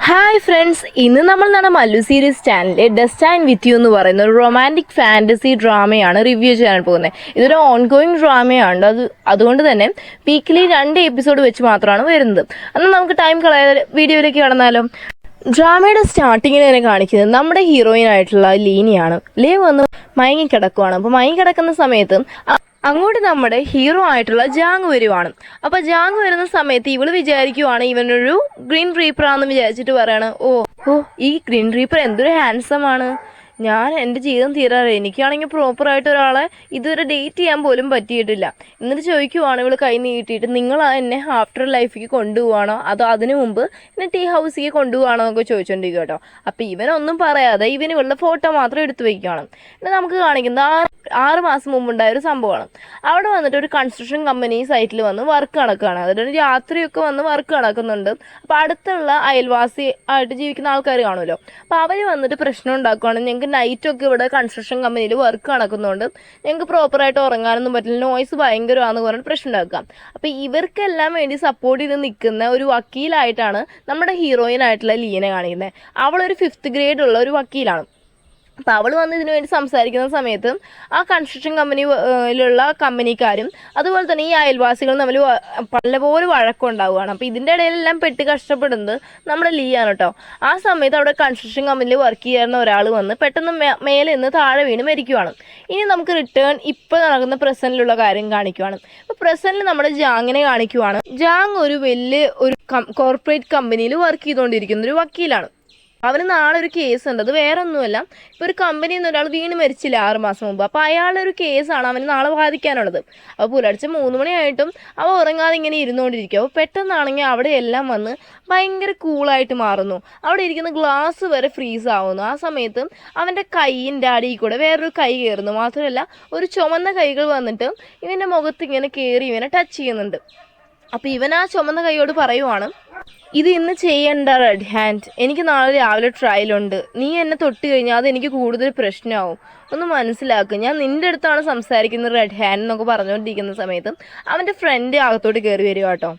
Hi friends, ഇന്ന് നമ്മൾ നമ്മുടെ മല്ലു സീരീസ് ചാനലിലെ ഡെസ്റ്റൈൻ വിത്ത് യു എന്ന് പറയുന്ന ഒരു റൊമാൻറ്റിക് ഫാൻറ്റസി ഡ്രാമയാണ് റിവ്യൂ ചെയ്യാൻ പോകുന്നത്. ഇതൊരു ഓൺഗോയിങ് ഡ്രാമയാണ്. അതുകൊണ്ട് തന്നെ വീക്കിലി 2 എപ്പിസോഡ് വെച്ച് മാത്രമാണ് വരുന്നത്. എന്നാൽ നമുക്ക് ടൈം കളയാതെ വീഡിയോയിലേക്ക് കടന്നാലോ. ഡ്രാമയുടെ സ്റ്റാർട്ടിങ്ങിൽ തന്നെ കാണിക്കുന്നത് നമ്മുടെ ഹീറോയിൻ ആയിട്ടുള്ള ലീനിയാണ്. ലീ വന്ന് മയങ്ങിക്കിടക്കുവാണ്. അപ്പോൾ മയങ്ങിക്കിടക്കുന്ന സമയത്ത് അങ്ങോട്ട് നമ്മുടെ ഹീറോ ആയിട്ടുള്ള ജാങ് വരുവാണ്. അപ്പോൾ ജാങ് വരുന്ന സമയത്ത് ഇവള് വിചാരിക്കുവാണ് ഇവനൊരു ഗ്രീൻ റീപ്പറാണെന്ന് വിചാരിച്ചിട്ട് പറയാണ്, ഓ ഈ ഗ്രീൻ റീപ്പർ എന്തൊരു ഹാൻസം ആണ്, ഞാൻ എൻ്റെ ജീവിതം തീരാറ്, എനിക്കാണെങ്കിൽ പ്രോപ്പറായിട്ട് ഒരാളെ ഇതുവരെ ഡേറ്റ് ചെയ്യാൻ പോലും പറ്റിയിട്ടില്ല. എന്നിട്ട് ചോദിക്കുവാണ് ഇവൾ കൈ നീട്ടിയിട്ട്, നിങ്ങൾ എന്നെ ആഫ്റ്റർ ലൈഫിലേക്ക് കൊണ്ടുപോവാണോ അതോ അതിനു മുമ്പ് എന്നെ ടീ ഹൗസിലേക്ക് കൊണ്ടുപോവാണോ എന്നൊക്കെ ചോദിച്ചോണ്ടിരിക്കും കേട്ടോ. അപ്പോൾ ഇവനൊന്നും പറയാതെ ഇവന് ഇവളുടെ ഫോട്ടോ മാത്രം എടുത്തു വയ്ക്കുകയാണ്. എന്നിട്ട് നമുക്ക് കാണിക്കുന്നത് 6 മാസം മുമ്പുണ്ടായ ഒരു സംഭവമാണ്. അവിടെ വന്നിട്ട് ഒരു കൺസ്ട്രക്ഷൻ കമ്പനി സൈറ്റിൽ വന്ന് വർക്ക് നടക്കുകയാണ്. അതിൽ രാത്രിയൊക്കെ വന്ന് വർക്ക് നടക്കുന്നുണ്ട്. അപ്പോൾ അടുത്തുള്ള അയൽവാസി ആയിട്ട് ജീവിക്കുന്ന ആൾക്കാർ കാണുമല്ലോ. അപ്പോൾ അവർ വന്നിട്ട് പ്രശ്നം ഉണ്ടാക്കുകയാണ്, ഞങ്ങൾക്ക് നൈറ്റൊക്കെ ഇവിടെ കൺസ്ട്രക്ഷൻ കമ്പനിയിൽ വർക്ക് നടക്കുന്നുണ്ട്, ഞങ്ങൾക്ക് പ്രോപ്പറായിട്ട് ഉറങ്ങാനൊന്നും പറ്റില്ല, നോയ്സ് ഭയങ്കരമാണെന്ന് പറഞ്ഞിട്ട് പ്രശ്നം ഉണ്ടാക്കാം. അപ്പോൾ ഇവർക്കെല്ലാം വേണ്ടി സപ്പോർട്ട് ചെയ്ത് നിൽക്കുന്ന ഒരു വക്കീലായിട്ടാണ് നമ്മുടെ ഹീറോയിനായിട്ടുള്ള ലീനെ കാണിക്കുന്നത്. അവളൊരു 5th ഗ്രേഡുള്ള ഒരു വക്കീലാണ്. അപ്പോൾ അവൾ വന്ന് ഇതിനു വേണ്ടി സംസാരിക്കുന്ന സമയത്ത് ആ കൺസ്ട്രക്ഷൻ കമ്പനിയിലുള്ള കമ്പനിക്കാരും അതുപോലെ തന്നെ ഈ അയൽവാസികളും തമ്മിൽ പലപോലെ വഴക്കമുണ്ടാവുകയാണ്. അപ്പോൾ ഇതിൻ്റെ ഇടയിലെല്ലാം പെട്ട് കഷ്ടപ്പെടുന്നത് നമ്മുടെ ലീ ആണ് കേട്ടോ. ആ സമയത്ത് അവിടെ കൺസ്ട്രക്ഷൻ കമ്പനിയിൽ വർക്ക് ചെയ്യുന്ന ഒരാൾ വന്ന് പെട്ടെന്ന് മേലെ നിന്ന് താഴെ വീണ് മരിക്കുവാണ്. ഇനി നമുക്ക് റിട്ടേൺ ഇപ്പോൾ നടക്കുന്ന പ്രസൻറ്റിലുള്ള കാര്യം കാണിക്കുവാണ്. അപ്പോൾ പ്രസൻറ്റിൽ നമ്മുടെ ജാങ്ങിനെ കാണിക്കുവാണ്. ജാങ് ഒരു വലിയ ഒരു കോർപ്പറേറ്റ് കമ്പനിയിൽ വർക്ക് ചെയ്തുകൊണ്ടിരിക്കുന്ന ഒരു വക്കീലാണ്. അവന് നാളെ ഒരു കേസ് ഉണ്ട്. അത് വേറെ ഒന്നുമല്ല, ഇപ്പോൾ ഒരു കമ്പനിയിൽ നിന്ന് ഒരാൾ വീണ് മരിച്ചില്ല 6 മാസം മുമ്പ്. അപ്പോൾ അയാളുടെ ഒരു കേസാണ് അവന് നാളെ ബാധിക്കാനുള്ളത്. അപ്പോൾ പുലർച്ചെ 3 മണിയായിട്ടും അവ ഉറങ്ങാതെ ഇങ്ങനെ ഇരുന്നുകൊണ്ടിരിക്കും. അപ്പോൾ പെട്ടെന്നാണെങ്കിൽ അവിടെ എല്ലാം വന്ന് ഭയങ്കര കൂളായിട്ട് മാറുന്നു. അവിടെ ഇരിക്കുന്ന ഗ്ലാസ് വരെ ഫ്രീസ് ആവുന്നു. ആ സമയത്ത് അവൻ്റെ കൈയിൻ്റെ അടിയിൽ കൂടെ വേറൊരു കൈ കയറുന്നു. മാത്രമല്ല ഒരു ചുമന്ന കൈകൾ വന്നിട്ട് ഇവൻ്റെ മുഖത്ത് ഇങ്ങനെ കയറി ഇവനെ ടച്ച് ചെയ്യുന്നുണ്ട്. അപ്പോൾ ഇവൻ ആ ചുമന്ന കൈയോട് പറയുവാണ്, ഇത് ഇന്ന് ചെയ്യേണ്ട റെഡ് ഹാൻഡ്, എനിക്ക് നാളെ രാവിലെ ട്രയലുണ്ട്, നീ എന്നെ തൊട്ട് കഴിഞ്ഞാൽ അത് എനിക്ക് കൂടുതൽ പ്രശ്നമാവും, ഒന്ന് മനസ്സിലാക്കുക, ഞാൻ നിൻ്റെ അടുത്താണ് സംസാരിക്കുന്നത് റെഡ് ഹാൻഡ് എന്നൊക്കെ പറഞ്ഞുകൊണ്ടിരിക്കുന്ന സമയത്ത് അവൻ്റെ ഫ്രണ്ട് അകത്തോട്ട് കയറി വരിക കേട്ടോ.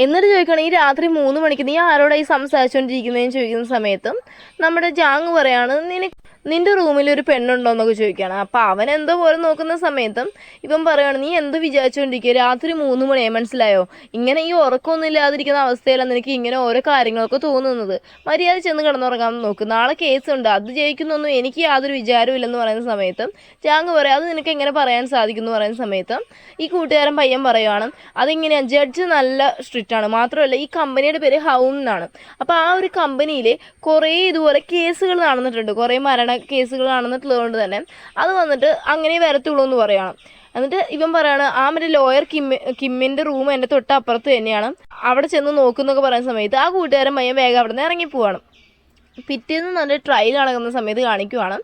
എന്നിട്ട് ചോദിക്കണം, ഈ രാത്രി 3 മണിക്ക് നീ ആരോടായി സംസാരിച്ചുകൊണ്ടിരിക്കുന്നതെന്ന് ചോദിക്കുന്ന സമയത്തും നമ്മുടെ ജാങ് പറയാണ്, നിന്റെ റൂമിൽ ഒരു പെണ്ണുണ്ടോ എന്നൊക്കെ ചോദിക്കുകയാണ്. അപ്പോൾ അവൻ എന്തോ പോലെ നോക്കുന്ന സമയത്തും ഇവൻ പറയുകയാണ്, നീ എന്ത് വിചാരിച്ചുകൊണ്ടിരിക്കുക, രാത്രി 3 മണിയായി, മനസ്സിലായോ, ഇങ്ങനെ ഈ ഉറക്കമൊന്നും ഇല്ലാതിരിക്കുന്ന അവസ്ഥയിലാണ് നിനക്ക് ഇങ്ങനെ ഓരോ കാര്യങ്ങളൊക്കെ തോന്നുന്നത്, മര്യാദ ചെന്ന് കിടന്നുറങ്ങാൻ നോക്ക്, നാളെ കേസുണ്ട്, അത് ജയിക്കുന്നൊന്നും എനിക്ക് യാതൊരു വിചാരവും ഇല്ലെന്ന് പറയുന്ന സമയത്തും ജാങ് പറയാം, അത് നിനക്ക് എങ്ങനെ പറയാൻ സാധിക്കും എന്ന് പറയുന്ന സമയത്തും ഈ കൂട്ടുകാരൻ പയ്യൻ പറയുകയാണ്, അതിങ്ങനെയാണ്, ജഡ്ജ് നല്ല സ്ട്രിക്റ്റ് ആണ്, മാത്രമല്ല ഈ കമ്പനിയുടെ പേര് ഹൗം എന്നാണ്. അപ്പോൾ ആ ഒരു കമ്പനിയിൽ കുറേ ഇതുപോലെ കേസുകൾ നടന്നിട്ടുണ്ട്, കുറേ മരണ കേസുകൾ നടന്നിട്ടുള്ളതുകൊണ്ട് തന്നെ അത് വന്നിട്ട് അങ്ങനെ വരത്തുള്ളൂ എന്ന് പറയുകയാണ്. എന്നിട്ട് ഇവൻ പറയാണ്, ആ മറ്റേ ലോയർ കിമ്മിൻ്റെ റൂം എൻ്റെ തൊട്ടപ്പുറത്ത് തന്നെയാണ്, അവിടെ ചെന്ന് നോക്കുന്നൊക്കെ പറയുന്ന സമയത്ത് ആ കൂട്ടുകാരൻ പയ്യൻ വേഗം അവിടെ നിന്ന് ഇറങ്ങിപ്പോവാണ്. പിറ്റേന്ന് നല്ല ട്രയൽ നടക്കുന്ന സമയത്ത് കാണിക്കുവാണ്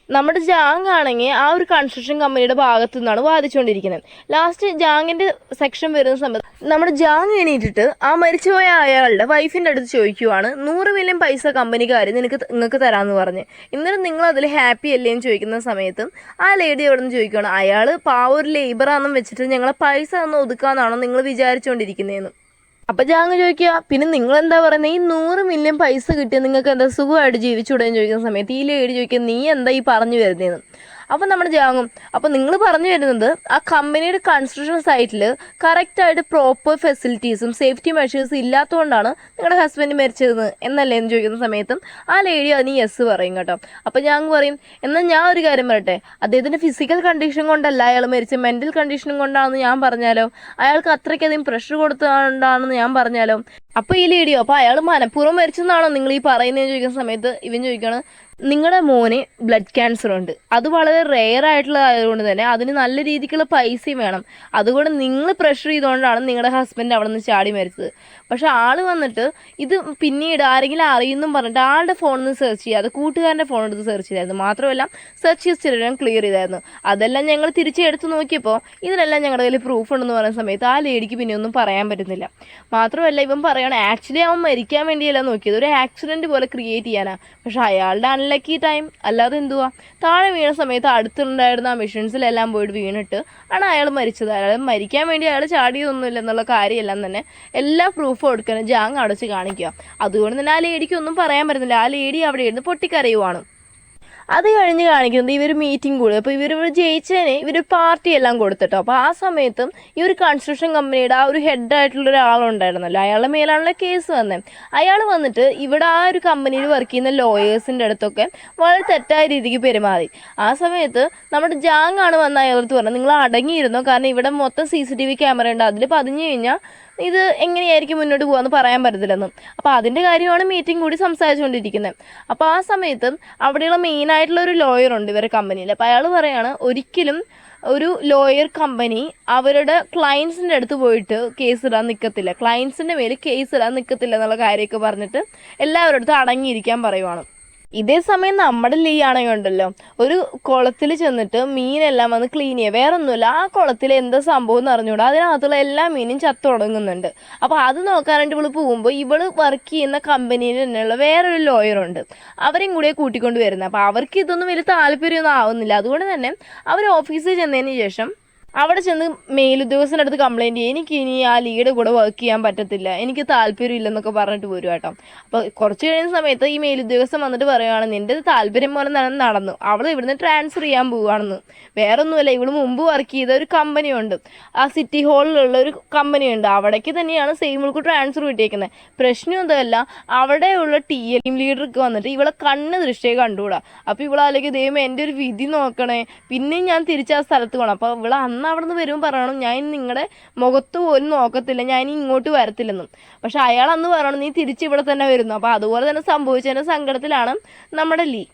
നമ്മുടെ ജാങ് ആണെങ്കിൽ ആ ഒരു കൺസ്ട്രക്ഷൻ കമ്പനിയുടെ ഭാഗത്തു നിന്നാണ് വാദിച്ചുകൊണ്ടിരിക്കുന്നത്. ലാസ്റ്റ് ജാങ്ങിൻ്റെ സെക്ഷൻ വരുന്ന സമയത്ത് നമ്മുടെ ജാങ് എണീറ്റിട്ട് ആ മരിച്ചുപോയ അയാളുടെ വൈഫിൻ്റെ അടുത്ത് ചോദിക്കുവാണ്, 100 മില്യൺ പൈസ കമ്പനിക്കാർ നിങ്ങൾക്ക് തരാമെന്ന് പറഞ്ഞ്, എന്നിട്ട് നിങ്ങൾ അതിൽ ഹാപ്പി അല്ലേ എന്ന് ചോദിക്കുന്ന സമയത്തും ആ ലേഡി അവിടെ നിന്ന് ചോദിക്കുകയാണ്, അയാൾ പാവ ഒരു ലേബറാണെന്നും വെച്ചിട്ട് ഞങ്ങളെ പൈസ ഒന്ന് ഒതുക്കാന്നാണോ നിങ്ങൾ വിചാരിച്ചുകൊണ്ടിരിക്കുന്നതെന്ന്. അപ്പം ജാങ് ചോദിക്കുക, പിന്നെ നിങ്ങൾ എന്താ പറയുന്നത്, ഈ 100 മില്യൺ പൈസ കിട്ടിയാൽ നിങ്ങൾക്ക് എന്താ സുഖമായിട്ട് ജീവിച്ചുകൂടെന്ന് ചോദിക്കുന്ന സമയത്ത് ഈ ലേഡി ചോദിക്കുക, നീ എന്താ ഈ പറഞ്ഞു വരുന്നതെന്ന്. അപ്പം നമ്മുടെ ജാങ്ങും, അപ്പം നിങ്ങൾ പറഞ്ഞു വരുന്നത് ആ കമ്പനിയുടെ കൺസ്ട്രക്ഷൻ സൈറ്റിൽ കറക്റ്റായിട്ട് പ്രോപ്പർ ഫെസിലിറ്റീസും സേഫ്റ്റി മെഷേഴ്സും ഇല്ലാത്തതുകൊണ്ടാണ് നിങ്ങളുടെ ഹസ്ബൻഡ് മരിച്ചതെന്ന് എന്നല്ലേ എന്ന് ചോദിക്കുന്ന സമയത്തും ആ ലേഡി അതിന് യെസ് പറയും കേട്ടോ. അപ്പം ജാങ് പറയും, എന്നാൽ ഞാൻ ഒരു കാര്യം പറയട്ടെ, അദ്ദേഹത്തിൻ്റെ ഫിസിക്കൽ കണ്ടീഷൻ കൊണ്ടല്ല അയാൾ മരിച്ചത്, മെൻ്റൽ കണ്ടീഷനും കൊണ്ടാണെന്ന് ഞാൻ പറഞ്ഞാലോ, അയാൾക്ക് അത്രയ്ക്കധികം പ്രഷർ കൊടുത്തുകൊണ്ടാണെന്ന് ഞാൻ പറഞ്ഞാലോ. അപ്പോൾ ഈ ലേഡിയോ, അപ്പോൾ അയാൾ മനഃപൂർവ്വം മരിച്ചെന്നാണോ നിങ്ങൾ ഈ പറയുന്നതെന്ന് ചോദിക്കുന്ന സമയത്ത് ഇവൻ ചോദിക്കുകയാണ്, നിങ്ങളുടെ മോന് ബ്ലഡ് ക്യാൻസർ ഉണ്ട്, അത് വളരെ റെയർ ആയിട്ടുള്ളതായതുകൊണ്ട് തന്നെ അതിന് നല്ല രീതിക്കുള്ള പൈസയും വേണം, അതുകൊണ്ട് നിങ്ങൾ പ്രഷർ ചെയ്തുകൊണ്ടാണ് നിങ്ങളുടെ ഹസ്ബൻഡ് അവിടെ നിന്ന് ചാടി മരിച്ചത്. പക്ഷെ ആൾ വന്നിട്ട് ഇത് പിന്നീട് ആരെങ്കിലും അറിയുമെന്നും പറഞ്ഞിട്ട് ആളുടെ ഫോണിൽ നിന്ന് സെർച്ച് ചെയ്യാതെ കൂട്ടുകാരൻ്റെ ഫോൺ എടുത്ത് സെർച്ച് ചെയ്തായിരുന്നു. മാത്രമല്ല സെർച്ച് ഹിസ്റ്ററിയും ക്ലിയർ ചെയ്തായിരുന്നു. അതെല്ലാം ഞങ്ങൾ തിരിച്ചെടുത്ത് നോക്കിയപ്പോൾ ഇതിനെല്ലാം ഞങ്ങളുടെ കയ്യിൽ പ്രൂഫ് ഉണ്ടെന്ന് പറയുന്ന സമയത്ത് ആ ലേഡിക്ക് പിന്നെ ഒന്നും പറയാൻ പറ്റുന്നില്ല. മാത്രമല്ല ഇവൻ പറയുകയാണ്, ആക്ച്വലി അവൻ മരിക്കാൻ വേണ്ടിയല്ല നോക്കിയത്, ഒരു ആക്സിഡൻറ്റ് പോലെ ക്രിയേറ്റ് ചെയ്യാനാണ്. പക്ഷേ അയാളുടെ അൺലക്കി ടൈം, അല്ലാതെ എന്തുവാ, താഴെ വീണ സമയത്ത് അടുത്തുണ്ടായിരുന്ന ആ മെഷീൻസിലെല്ലാം പോയിട്ട് വീണിട്ട് ആണ് അയാൾ മരിച്ചത്. അയാൾ മരിക്കാൻ വേണ്ടി അയാൾ ചാടിയതൊന്നുമില്ല എന്നുള്ള കാര്യമെല്ലാം തന്നെ എല്ലാ പ്രൂഫും പ്രൂഫ് കൊടുക്കണം ജാങ് അടച്ച് കാണിക്കുക. അതുകൊണ്ട് തന്നെ ആ ലേഡിക്ക് ഒന്നും പറയാൻ പറ്റുന്നില്ല. ആ ലേഡി അവിടെ ഇരുന്ന് പൊട്ടിക്കരയുവാണ്. അത് കഴിഞ്ഞ് കാണിക്കുന്നത് ഇവർ മീറ്റിംഗ് കൂടും. അപ്പോൾ ഇവർ ജയിച്ചതിന് ഇവർ പാർട്ടി എല്ലാം കൊടുത്തിട്ടോ. അപ്പോൾ ആ സമയത്തും ഈ ഒരു കൺസ്ട്രക്ഷൻ കമ്പനിയുടെ ആ ഒരു ഹെഡായിട്ടുള്ള ഒരാളുണ്ടായിരുന്നല്ലോ, അയാളുടെ മേലാണല്ലോ കേസ് വന്നത്. അയാൾ വന്നിട്ട് ഇവിടെ ആ ഒരു കമ്പനിയിൽ വർക്ക് ചെയ്യുന്ന ലോയേഴ്സിൻ്റെ അടുത്തൊക്കെ വളരെ തെറ്റായ രീതിക്ക് പെരുമാറി. ആ സമയത്ത് നമ്മുടെ ജാങ് ആണ് വന്ന അയാളടുത്ത് പറഞ്ഞത്, നിങ്ങൾ അടങ്ങിയിരുന്നോ, കാരണം ഇവിടെ മൊത്തം CCTV ക്യാമറ ഉണ്ട്, അതിൽ പതിഞ്ഞു കഴിഞ്ഞാൽ ഇത് എങ്ങനെയായിരിക്കും മുന്നോട്ട് പോകാമെന്ന് പറയാൻ പറ്റത്തില്ലെന്നും. അപ്പോൾ അതിൻ്റെ കാര്യമാണ് മീറ്റിംഗ് കൂടി സംസാരിച്ചുകൊണ്ടിരിക്കുന്നത്. അപ്പോൾ ആ സമയത്ത് അവിടെയുള്ള മെയിനായിട്ടുള്ള ഒരു ലോയർ ഉണ്ട് ഇവരുടെ കമ്പനിയിൽ. അപ്പോൾ അയാൾ പറയാണ്, ഒരിക്കലും ഒരു ലോയർ കമ്പനി അവരുടെ ക്ലയൻസിൻ്റെ അടുത്ത് പോയിട്ട് കേസ് ഇടാൻ നിൽക്കത്തില്ല, ക്ലയൻസിൻ്റെ മേൽ കേസ് ഇടാൻ നിൽക്കത്തില്ല എന്നുള്ള കാര്യമൊക്കെ പറഞ്ഞിട്ട് എല്ലാവരുടെ അടുത്തും അടങ്ങിയിരിക്കാൻ പറയുവാണ്. ഇതേ സമയം നമ്മുടെ ലീ ആണെങ്കിൽ ഉണ്ടല്ലോ, ഒരു കുളത്തിൽ ചെന്നിട്ട് മീനെല്ലാം വന്ന് ക്ലീൻ ചെയ്യുക. വേറെ ഒന്നുമില്ല, ആ കുളത്തിൽ എന്താ സംഭവം എന്ന് അറിഞ്ഞുകൂടാ, അതിനകത്തുള്ള എല്ലാ മീനും ചത്തു തുടങ്ങുന്നുണ്ട്. അപ്പോൾ അത് നോക്കാനായിട്ട് ഇവള് പോകുമ്പോൾ ഇവള് വർക്ക് ചെയ്യുന്ന കമ്പനിയിൽ തന്നെയുള്ള വേറൊരു ലോയറുണ്ട്, അവരെയും കൂടെ കൂട്ടിക്കൊണ്ട് വരുന്നത്. അപ്പോൾ അവർക്ക് ഇതൊന്നും വലിയ താല്പര്യമൊന്നും ആവുന്നില്ല. അതുകൊണ്ട് തന്നെ അവർ ഓഫീസിൽ ചെന്നതിന് ശേഷം അവിടെ ചെന്ന് മേലുദ്യോഗസ്ഥൻ്റെ അടുത്ത് കംപ്ലയിൻറ്റ് ചെയ്യും, എനിക്ക് ഇനി ആ ലീയുടെ കൂടെ വർക്ക് ചെയ്യാൻ പറ്റത്തില്ല, എനിക്ക് താല്പര്യമില്ലെന്നൊക്കെ പറഞ്ഞിട്ട് വരും കേട്ടോ. അപ്പോൾ കുറച്ച് കഴിയുന്ന സമയത്ത് ഈ മേലുദ്യോഗസ്ഥൻ വന്നിട്ട് പറയുകയാണ്, നിൻ്റെ താല്പര്യം പോലെ നടന്നു, അവൾ ഇവിടുന്ന് ട്രാൻസ്ഫർ ചെയ്യാൻ പോവുകയാണെന്ന്. വേറൊന്നുമല്ല, ഇവൾ മുമ്പ് വർക്ക് ചെയ്ത ഒരു കമ്പനിയുണ്ട്, ആ സിറ്റി ഹാളിലുള്ള ഒരു കമ്പനിയുണ്ട്, അവിടേക്ക് തന്നെയാണ് സെയിമുൾക്ക് ട്രാൻസ്ഫർ കിട്ടിയേക്കുന്നത്. പ്രശ്നം എന്തല്ല, അവിടെയുള്ള ടീം ലീഡർക്ക് വന്നിട്ട് ഇവളെ കണ്ണ് ദൃഷ്ടിയെ കണ്ടുകൂടാ. അപ്പോൾ ഇവളാലേക്ക് ദൈവം എൻ്റെ ഒരു വിധി നോക്കണേ, പിന്നെയും ഞാൻ തിരിച്ച് ആ സ്ഥലത്ത് പോകണം. അപ്പോൾ ഇവൾ അവിടെ നിന്ന് വരുമ്പോൾ പറയണം, ഞാൻ നിങ്ങളുടെ മുഖത്ത് പോലും നോക്കത്തില്ല, ഞാൻ ഇങ്ങോട്ട് വരത്തില്ലെന്നും. പക്ഷെ അയാൾ അന്ന് പറയണം, നീ തിരിച്ച് ഇവിടെ തന്നെ വരുന്നു. അപ്പോൾ അതുപോലെ തന്നെ സംഭവിച്ചതിൻ്റെ സങ്കടത്തിലാണ് നമ്മുടെ ലീ.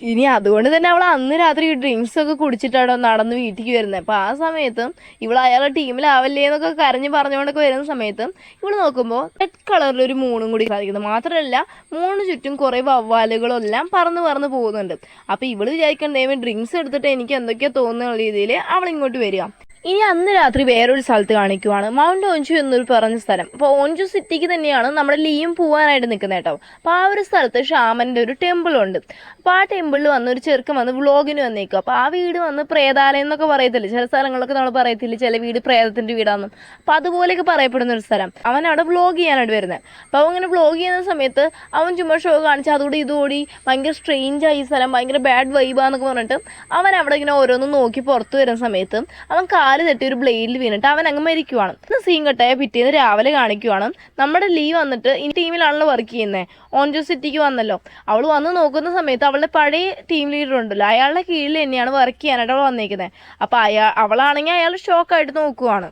ഇനി അതുകൊണ്ട് തന്നെ അവൾ അന്ന് രാത്രി ഡ്രിങ്ക്സ് ഒക്കെ കുടിച്ചിട്ടാണോ നടന്ന് വീട്ടിലേക്ക് വരുന്നത്. അപ്പോൾ ആ സമയത്ത് ഇവൾ അയാളുടെ ടീമിലാവല്ലേ എന്നൊക്കെ കരഞ്ഞ് പറഞ്ഞുകൊണ്ടൊക്കെ വരുന്ന സമയത്ത് ഇവൾ നോക്കുമ്പോൾ റെഡ് കളറിലൊരു മൂണും കൂടി സാധിക്കുന്നത്. മാത്രമല്ല മൂന്ന് ചുറ്റും കുറേ വവ്വാലുകളെല്ലാം പറന്ന് പോകുന്നുണ്ട്. അപ്പോൾ ഇവൾ വിചാരിക്കേണ്ട ഡ്രിങ്ക്സ് എടുത്തിട്ട് എനിക്ക് എന്തൊക്കെയോ തോന്നുന്ന രീതിയിൽ അവൾ ഇങ്ങോട്ട് വരിക. ഇനി അന്ന് രാത്രി വേറൊരു സ്ഥലത്ത് കാണിക്കുവാണ്, മൗണ്ട് ഓഞ്ചു എന്നൊരു പറഞ്ഞ സ്ഥലം. അപ്പോൾ ഓഞ്ചു സിറ്റിക്ക് തന്നെയാണ് നമ്മുടെ ലീയും പോകാനായിട്ട് നിൽക്കുന്നത് കേട്ടോ. അപ്പോൾ ആ ഒരു സ്ഥലത്ത് ഷാമൻ്റെ ഒരു ടെമ്പിളുണ്ട്. അപ്പോൾ ആ ടെമ്പിളിൽ വന്ന് ഒരു ചെറുക്കൻ വന്ന് വ്ളോഗിന് വന്നേക്കും. അപ്പോൾ ആ വീട് വന്ന് പ്രേതാലയം എന്നൊക്കെ പറയത്തില്ല, ചില സ്ഥലങ്ങളൊക്കെ നമ്മൾ പറയത്തില്ല, ചില വീട് പ്രേതത്തിൻ്റെ വീടാണെന്നും. അപ്പോൾ അതുപോലെയൊക്കെ പറയപ്പെടുന്ന ഒരു സ്ഥലം. അവൻ അവിടെ വ്ളോഗ് ചെയ്യാനായിട്ട് വരുന്നത്. അപ്പോൾ അവൻ ഇങ്ങനെ വ്ളോഗ് ചെയ്യുന്ന സമയത്ത് അവൻ ചുമ്മാ ഷോ കാണിച്ച് അതോടെ ഇതോടി ഭയങ്കര സ്ട്രെയിഞ്ചായി ഈ സ്ഥലം, ഭയങ്കര ബാഡ് വൈബാന്നൊക്കെ പറഞ്ഞിട്ട് അവൻ അവിടെ ഇങ്ങനെ ഓരോന്നും നോക്കി പുറത്ത് വരുന്ന സമയത്ത് അവൻ കാല് തട്ടി ഒരു ബ്ലേഡിൽ വീണിട്ട് അവൻ അങ്ങ് മരിക്കുവാണ്. ഇന്ന് സീൻ കട്ടായ പിറ്റേന്ന് രാവിലെ കാണിക്കുവാണ്, നമ്മുടെ ലീ വന്നിട്ട് ഈ ടീമിലാണല്ലോ വർക്ക് ചെയ്യുന്നത്, ഓഞ്ചോ സിറ്റിക്ക് വന്നല്ലോ. അവൾ വന്ന് നോക്കുന്ന സമയത്ത് അവളുടെ പഴയ ടീം ലീഡർ ഉണ്ടല്ലോ, അയാളുടെ കീഴിൽ തന്നെയാണ് വർക്ക് ചെയ്യാനായിട്ട് അവൾ വന്നേക്കുന്നത്. അപ്പോൾ അവളാണെങ്കിൽ അയാൾ ഷോക്കായിട്ട് നോക്കുവാണ്.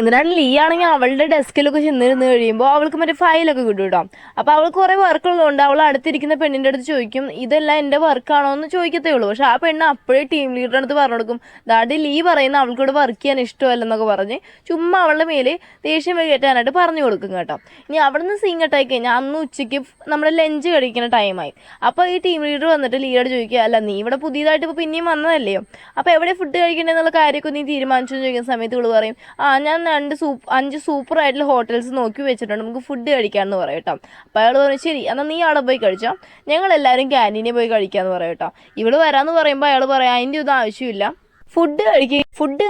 എന്നിട്ടാണ് ലീ ആണെങ്കിൽ അവളുടെ ഡെസ്കിലൊക്കെ ചെന്നിരുന്ന് കഴിയുമ്പോൾ അവൾക്ക് മറ്റേ ഫയലൊക്കെ കിട്ടും കേട്ടോ. അപ്പോൾ അവൾക്ക് കുറേ വർക്കുള്ളതുകൊണ്ട് അവൾ അടുത്തിരിക്കുന്ന പെണ്ണിൻ്റെ അടുത്ത് ചോദിക്കും, ഇതെല്ലാം എൻ്റെ വർക്കാണോ എന്ന് ചോദിക്കത്തേ ഉള്ളൂ. പക്ഷെ ആ പെണ്ണ് അപ്പോഴേ ടീം ലീഡറിൻ്റെ അടുത്ത് പറഞ്ഞു കൊടുക്കും, ദാണ്ടി ലീ പറയുന്ന അവൾക്കൂടെ വർക്ക് ചെയ്യാൻ ഇഷ്ടമല്ലെന്നൊക്കെ പറഞ്ഞ് ചുമ്മാ അവളുടെ മേലെ ദേഷ്യം കയറ്റാനായിട്ട് പറഞ്ഞു കൊടുക്കും കേട്ടോ. ഇനി അവിടെ നിന്ന് സീൻ കട്ടായി കഴിഞ്ഞാൽ അന്ന് ഉച്ചയ്ക്ക് നമ്മുടെ ലഞ്ച് കഴിക്കുന്ന ടൈമായി. അപ്പോൾ ഈ ടീം ലീഡർ വന്നിട്ട് ലീയോട് ചോദിക്കുക, അല്ല നീ ഇവിടെ പുതിയതായിട്ട് ഇപ്പോൾ പിന്നെയും വന്നതല്ലയോ, അപ്പോൾ എവിടെ ഫുഡ് കഴിക്കേണ്ടതെന്നുള്ള കാര്യമൊക്കെ നീ തീരുമാനിച്ചു എന്ന് ചോദിക്കുന്ന സമയത്ത് ഇവള് പറയും, ഞാൻ 5 സൂപ്പറായിട്ടുള്ള ഹോട്ടൽസ് നോക്കി വെച്ചിട്ടുണ്ട്, നമുക്ക് ഫുഡ് കഴിക്കാമെന്ന് പറയും കേട്ടോ. അപ്പോൾ അയാൾ പറയും, ശരി എന്നാൽ നീ അവിടെ പോയി കഴിച്ചോ, ഞങ്ങളെല്ലാവരും ക്യാൻറ്റീനിൽ പോയി കഴിക്കാമെന്ന് പറയും കേട്ടോ. ഇവള് വരാമെന്ന് പറയുമ്പോൾ അയാൾ പറയാം, അതിൻ്റെ ഒന്നും ആവശ്യമില്ല, ഫുഡ്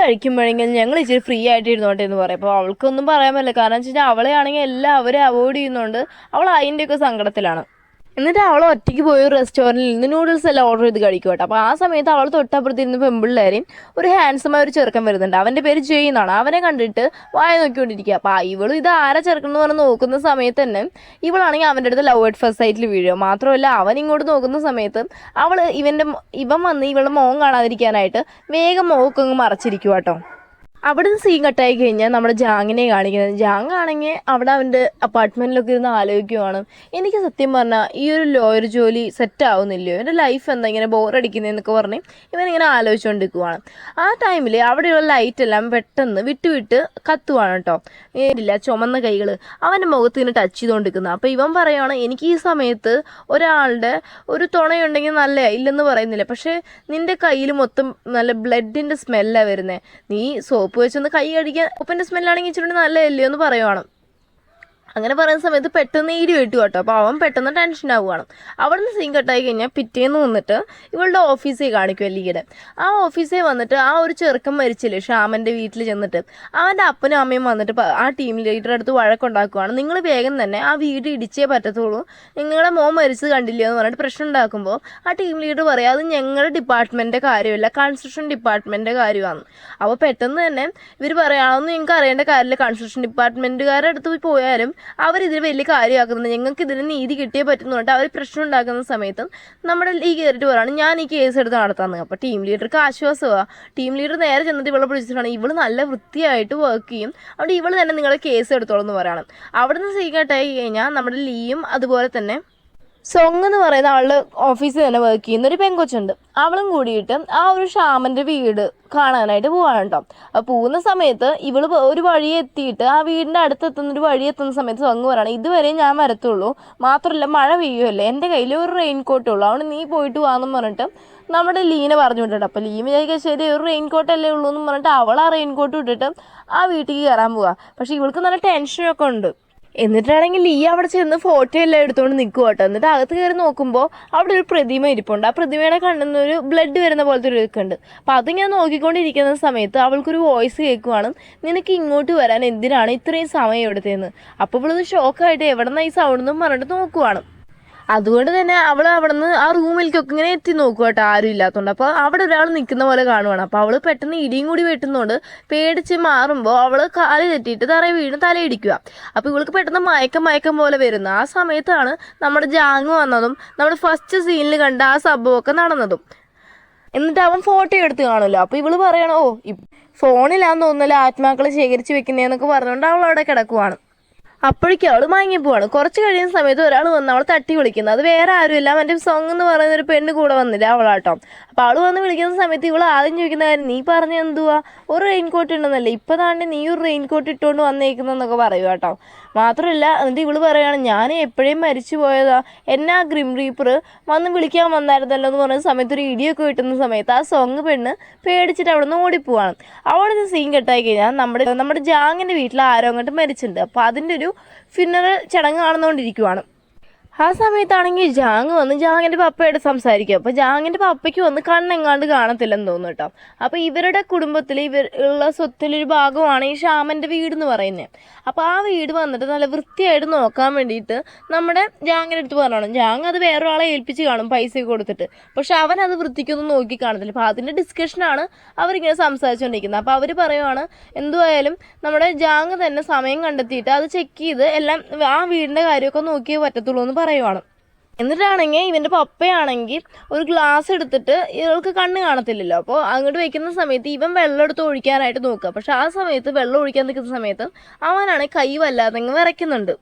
കഴിക്കുമ്പോഴെങ്കിലും ഞങ്ങൾ ഇച്ചിരി ഫ്രീ ആയിട്ട് ഇരുന്നോട്ടെ എന്ന് പറയും. അപ്പോൾ അവൾക്കൊന്നും പറയാൻ പറ്റില്ല, കാരണം വെച്ച് കഴിഞ്ഞാൽ അവളെ ആണെങ്കിൽ എല്ലാവരും അവോയ്ഡ് ചെയ്യുന്നതുകൊണ്ട് അവൾ അതിൻ്റെയൊക്കെ സങ്കടത്തിലാണ്. എന്നിട്ട് അവൾ ഒറ്റയ്ക്ക് പോയി ഒരു റെസ്റ്റോറൻറ്റിൽ നിന്ന് നൂഡിൽസ് എല്ലാം ഓർഡർ ചെയ്ത് കഴിക്കും കേട്ടോ. അപ്പോൾ ആ സമയത്ത് അവൾ തൊട്ടപ്പുറത്തിരുന്ന് പെമ്പിള്ളേരെയും ഒരു ഹാൻഡ്സമായ ഒരു ചെറുക്കൻ വരുന്നുണ്ട്, അവൻ്റെ പേര് ജയ് എന്നാണ്. അവനെ കണ്ടിട്ട് വായ നോക്കിക്കൊണ്ടിരിക്കുക. അപ്പോൾ ഇവളും ഇത് ആരാ ചെറുക്കൻ എന്ന് പറഞ്ഞ് നോക്കുന്ന സമയത്ത് തന്നെ ഇവളാണെങ്കിൽ അവൻ്റെ അടുത്ത് ലവ് അറ്റ് ഫസ്റ്റ് സൈറ്റിൽ വീഴുക. മാത്രമല്ല അവൻ ഇങ്ങോട്ട് നോക്കുന്ന സമയത്ത് ഇവൻ വന്ന് ഇവളുടെ മുഖം കാണാതിരിക്കാനായിട്ട് വേഗം മുഖമൊക്കെ മറച്ചിരിക്കുക കേട്ടോ. അവിടുന്ന് സീൻ കട്ടായി കഴിഞ്ഞാൽ നമ്മുടെ ജാങ്ങിനെ കാണിക്കുന്നത്. ജാങ് ആണെങ്കിൽ അവിടെ അവൻ്റെ അപ്പാർട്ട്മെൻറ്റിലൊക്കെ ഇരുന്ന് ആലോചിക്കുവാണ്, എനിക്ക് സത്യം പറഞ്ഞാൽ ഈ ഒരു ലോയർ ജോലി സെറ്റ് ആവുന്നില്ലയോ, എൻ്റെ ലൈഫ് എന്താ ഇങ്ങനെ ബോറടിക്കുന്നതെന്നൊക്കെ പറഞ്ഞ് ഇവനിങ്ങനെ ആലോചിച്ചുകൊണ്ടിരിക്കുവാണ്. ആ ടൈമിൽ അവിടെയുള്ള ലൈറ്റെല്ലാം പെട്ടെന്ന് വിട്ട് കത്തുവാണ് കേട്ടോ. ഇല്ല ചുമന്ന കൈകൾ അവൻ്റെ മുഖത്ത് ഇങ്ങനെ ടച്ച് ചെയ്തുകൊണ്ടിരിക്കുന്നത്. അപ്പോൾ ഇവൻ പറയുകയാണ്, എനിക്ക് ഈ സമയത്ത് ഒരാളുടെ ഒരു തുണയുണ്ടെങ്കിൽ നല്ല, ഇല്ലെന്ന് പറയുന്നില്ല, പക്ഷേ നിൻ്റെ കയ്യിൽ മൊത്തം നല്ല ബ്ലഡിൻ്റെ സ്മെല്ലാണ് വരുന്നത്, നീ സോപ്പ് വെച്ചൊന്ന് കൈ കടിക്കാൻ, സോപ്പിൻ്റെ സ്മെല്ലാണെങ്കിൽ ഇച്ചിരി നല്ലതല്ലയോ എന്ന് പറയുവാണ്. അങ്ങനെ പറയുന്ന സമയത്ത് പെട്ടെന്ന് ഇടി വെട്ടു കേട്ടോ. അപ്പോൾ അവൻ പെട്ടെന്ന് ടെൻഷൻ ആവുകയാണ്. അവിടെ നിന്ന് സീൻ കട്ടായി കഴിഞ്ഞാൽ പിറ്റേന്ന് വന്നിട്ട് ഇവളുടെ ഓഫീസിൽ കാണിക്കും ലീയുടെ. ആ ഓഫീസിൽ വന്നിട്ട് ആ ഒരു ചെറുക്കൻ മരിച്ചില്ലേ ഷ്യാമൻ്റെ വീട്ടിൽ ചെന്നിട്ട് അവൻ്റെ അപ്പനും അമ്മയും വന്നിട്ട് ആ ടീം ലീഡറുടെ അടുത്ത് വഴക്കുണ്ടാക്കുവാണ്. നിങ്ങൾ വേഗം തന്നെ ആ വീട് ഇടിച്ചേ പറ്റത്തുള്ളൂ, നിങ്ങളുടെ മോൻ മരിച്ചത് കണ്ടില്ലയോ എന്ന് പറഞ്ഞിട്ട് പ്രശ്നം ഉണ്ടാക്കുമ്പോൾ ആ ടീം ലീഡർ പറയാം അത് ഞങ്ങളുടെ ഡിപ്പാർട്ട്മെൻറ്റിൻ്റെ കാര്യമല്ല, കൺസ്ട്രക്ഷൻ ഡിപ്പാർട്ട്മെൻറ്റിൻ്റെ കാര്യമാണ്. അപ്പോൾ പെട്ടെന്ന് തന്നെ ഇവർ പറയുകയാണെന്ന് നിങ്ങൾക്ക് അറിയേണ്ട കാര്യമില്ല, കൺസ്ട്രക്ഷൻ ഡിപ്പാർട്ട്മെൻറ്റുകാരുടെ അടുത്ത് പോയാലും അവരിതിൽ വലിയ കാര്യമാക്കുന്നുണ്ട്, ഞങ്ങൾക്ക് ഇതിന് നീതി കിട്ടിയേ പറ്റുന്നു പറഞ്ഞിട്ട് അവർ പ്രശ്നം ഉണ്ടാക്കുന്ന സമയത്ത് നമ്മുടെ ഈ കയറിയിട്ട് പറയുകയാണ് ഞാൻ ഈ കേസ് എടുത്ത് നടത്താമെന്ന്. അപ്പോൾ ടീം ലീഡർക്ക് ആശ്വാസമാണ്. ടീം ലീഡർ നേരെ ചെന്നിട്ട് ഇവളെ വിളിച്ചിട്ടാണ് ഇവൾ നല്ല വൃത്തിയായിട്ട് വർക്ക് ചെയ്യും, അവിടെ ഇവൾ തന്നെ നിങ്ങളെ കേസ് എടുത്തോളൂ എന്ന് പറയണം. അവിടെ നിന്ന് സീക്രട്ടായി കഴിഞ്ഞാൽ നമ്മുടെ ലീയും അതുപോലെ തന്നെ സോങ് എന്ന് പറയുന്ന ആളുടെ ഓഫീസിൽ തന്നെ വർക്ക് ചെയ്യുന്ന ഒരു പെങ്കൊച്ചുണ്ട്, അവളും കൂടിയിട്ട് ആ ഒരു ഷ്യാമൻ്റെ വീട് കാണാനായിട്ട് പോവാണ് കേട്ടോ. അപ്പോൾ പോകുന്ന സമയത്ത് ഇവള് ഒരു വഴി എത്തിയിട്ട് ആ വീടിൻ്റെ അടുത്തെത്തുന്നൊരു വഴി എത്തുന്ന സമയത്ത് സോങ് പറയണം ഇതുവരെ ഞാൻ വരത്തുള്ളൂ, മാത്രമല്ല മഴ പെയ്യുമല്ലേ, എൻ്റെ കയ്യിൽ ഒരു റെയിൻ കോട്ടുള്ളൂ, അവിടെ നീ പോയിട്ട് വാന്നും പറഞ്ഞിട്ട് നമ്മുടെ ലീനെ പറഞ്ഞു വിട്ടിട്ട്. അപ്പോൾ ലീ വിചാരിക്കുക ശരി ഒരു റെയിൻ കോട്ടല്ലേ ഉള്ളൂ എന്ന് പറഞ്ഞിട്ട് അവൾ ആ റെയിൻ കോട്ട് ഇട്ടിട്ട് ആ വീട്ടിലേക്ക് കയറാൻ പോവുക. പക്ഷേ ഇവൾക്ക് നല്ല ടെൻഷനൊക്കെ ഉണ്ട്. എന്നിട്ടാണെങ്കിൽ ലീ അവിടെ ചെന്ന് ഫോട്ടോ എല്ലാം എടുത്തുകൊണ്ട് നിൽക്കുക കേട്ടോ. എന്നിട്ട് അകത്ത് കയറി നോക്കുമ്പോൾ അവിടെ ഒരു പ്രതിമ ഇരിപ്പുണ്ട്. ആ പ്രതിമയുടെ കണ്ണിൽ ഒരു ബ്ലഡ് വരുന്ന പോലത്തെ ഒരു ഇരിക്കുന്നുണ്ട്. അപ്പോൾ അതിങ്ങനെ നോക്കിക്കൊണ്ടിരിക്കുന്ന സമയത്ത് അവൾക്കൊരു വോയിസ് കേൾക്കുവാണ്, നിനക്ക് ഇങ്ങോട്ട് വരാൻ എന്തിനാണ് ഇത്രയും സമയം എടുത്തതെന്ന്. അപ്പോൾ ഇവളത് ഷോക്കായിട്ട് എവിടെ നിന്നാണ് ഈ സൗണ്ട് എന്നും പറഞ്ഞിട്ട് നോക്കുവാണ്. അതുകൊണ്ട് തന്നെ അവൾ അവിടെ നിന്ന് ആ റൂമിലേക്കൊക്കെ ഇങ്ങനെ എത്തി നോക്കുക കേട്ടോ, ആരും ഇല്ലാത്തതുകൊണ്ട്. അപ്പോൾ അവിടെ ഒരാൾ നിൽക്കുന്ന പോലെ കാണുവാണ്. അപ്പോൾ അവൾ പെട്ടെന്ന് ഇടിയും കൂടി വെട്ടുന്നതുകൊണ്ട് പേടിച്ച് മാറുമ്പോൾ അവൾ കാല് തെറ്റിയിട്ട് തറയിൽ വീണ് തലയിടിക്കുക. അപ്പോൾ ഇവൾക്ക് പെട്ടെന്ന് മയക്കം പോലെ വരുന്നു. ആ സമയത്താണ് നമ്മുടെ ജാങ് വന്നതും നമ്മുടെ ഫസ്റ്റ് സീനിൽ കണ്ട ആ സംഭവമൊക്കെ നടന്നതും. എന്നിട്ട് അവൻ ഫോട്ടോ എടുത്ത് കാണുമല്ലോ. അപ്പോൾ ഇവള് പറയണോ ഫോണിലാന്ന് തോന്നുന്നല്ലോ ആത്മാക്കൾ ശേഖരിച്ച് വെക്കുന്നതെന്നൊക്കെ പറഞ്ഞുകൊണ്ട് അവൾ അവിടെ കിടക്കുവാണ്. അപ്പോഴേക്കും അവൾ മയങ്ങിപ്പോവാണ്. കുറച്ച് കഴിയുന്ന സമയത്ത് ഒരാൾ വന്ന് അവൾ തട്ടി വിളിക്കുന്നത്, അത് വേറെ ആരുമില്ല മറ്റേ സോങ് എന്ന് പറയുന്ന ഒരു പെണ്ണ് കൂടെ വന്നില്ല അവളാട്ടോ. അപ്പോൾ അവൾ വന്ന് വിളിക്കുന്ന സമയത്ത് ഇവൾ ആദ്യം ചോദിക്കുന്ന കാര്യം നീ പറഞ്ഞ എന്തുവാ ഒരു റെയിൻ കോട്ട് ഉണ്ടെന്നല്ലേ, ഇപ്പോൾ താണ്ടി നീ ഒരു റെയിൻ കോട്ട് ഇട്ടുകൊണ്ട് വന്നേക്കുന്നതെന്നൊക്കെ പറയുക കേട്ടോ. മാത്രമല്ല എന്നിട്ട് ഇവള് പറയുകയാണ് ഞാൻ എപ്പോഴും മരിച്ചു പോയതാ, എന്നെ ആ ഗ്രിം റീപ്പർ വന്ന് വിളിക്കാൻ വന്നായിരുന്നല്ലോ എന്ന് പറയുന്ന സമയത്ത് ഒരു ഇടിയൊക്കെ കിട്ടുന്ന സമയത്ത് ആ സോങ് പെണ്ണ് പേടിച്ചിട്ട് അവിടെ നിന്ന് ഓടിപ്പോവാണ്. അവിടെ നിന്ന് സീൻ കെട്ടായി കഴിഞ്ഞാൽ നമ്മുടെ ജാങ്ങിൻ്റെ വീട്ടിൽ ആരോ അങ്ങോട്ട് മരിച്ചിട്ടുണ്ട്. അപ്പോൾ അതിൻ്റെ ഒരു ഫിനറൽ ചടങ്ങ് കാണുന്നുകൊണ്ടിരിക്കുവാണ്. ആ സമയത്താണെങ്കിൽ ജാങ് വന്ന് ജാങ്ങിൻ്റെ പപ്പയോട് സംസാരിക്കും. അപ്പോൾ ജാങ്ങിൻ്റെ പപ്പയ്ക്ക് വന്ന് കണ്ണെങ്ങാണ്ട് കാണത്തില്ലെന്ന് തോന്നുന്നു കേട്ടോ. അപ്പോൾ ഇവരുടെ കുടുംബത്തിൽ ഉള്ള സ്വത്തിലൊരു ഭാഗമാണ് ഈ ഷ്യാമൻ്റെ വീട് എന്ന് പറയുന്നത്. അപ്പോൾ ആ വീട് വന്നിട്ട് നല്ല വൃത്തിയായിട്ട് നോക്കാൻ വേണ്ടിയിട്ട് നമ്മുടെ ജാങ്ങിൻ്റെ അടുത്ത് പറഞ്ഞോണം. ജാങ് അത് വേറൊരാളെ ഏൽപ്പിച്ച് കാണും പൈസ കൊടുത്തിട്ട്, പക്ഷെ അവൻ അത് വൃത്തിക്കൊന്നും നോക്കി കാണത്തില്ല. അപ്പോൾ അതിൻ്റെ ഡിസ്കഷനാണ് അവരിങ്ങനെ സംസാരിച്ചുകൊണ്ടിരിക്കുന്നത്. അപ്പോൾ അവർ പറയുവാണ് എന്തുവായാലും നമ്മുടെ ജാങ് തന്നെ സമയം കണ്ടെത്തിയിട്ട് അത് ചെക്ക് ചെയ്ത് എല്ലാം ആ വീടിൻ്റെ കാര്യമൊക്കെ നോക്കിയേ പറ്റത്തുള്ളൂ എന്ന് പറയുവാണ്. എന്നിട്ടാണെങ്കിൽ ഇവൻ്റെ പപ്പയാണെങ്കിൽ ഒരു ഗ്ലാസ് എടുത്തിട്ട് ഇവൾക്ക് കണ്ണ് കാണത്തില്ലല്ലോ, അപ്പോൾ അങ്ങോട്ട് വയ്ക്കുന്ന സമയത്ത് ഇവൻ വെള്ളം എടുത്ത് ഒഴിക്കാനായിട്ട് നോക്കുക. പക്ഷെ ആ സമയത്ത് വെള്ളം ഒഴിക്കാൻ നിൽക്കുന്ന സമയത്ത് അവനാണെങ്കിൽ കൈ വല്ലാതെ വിറയ്ക്കുന്നുണ്ട്.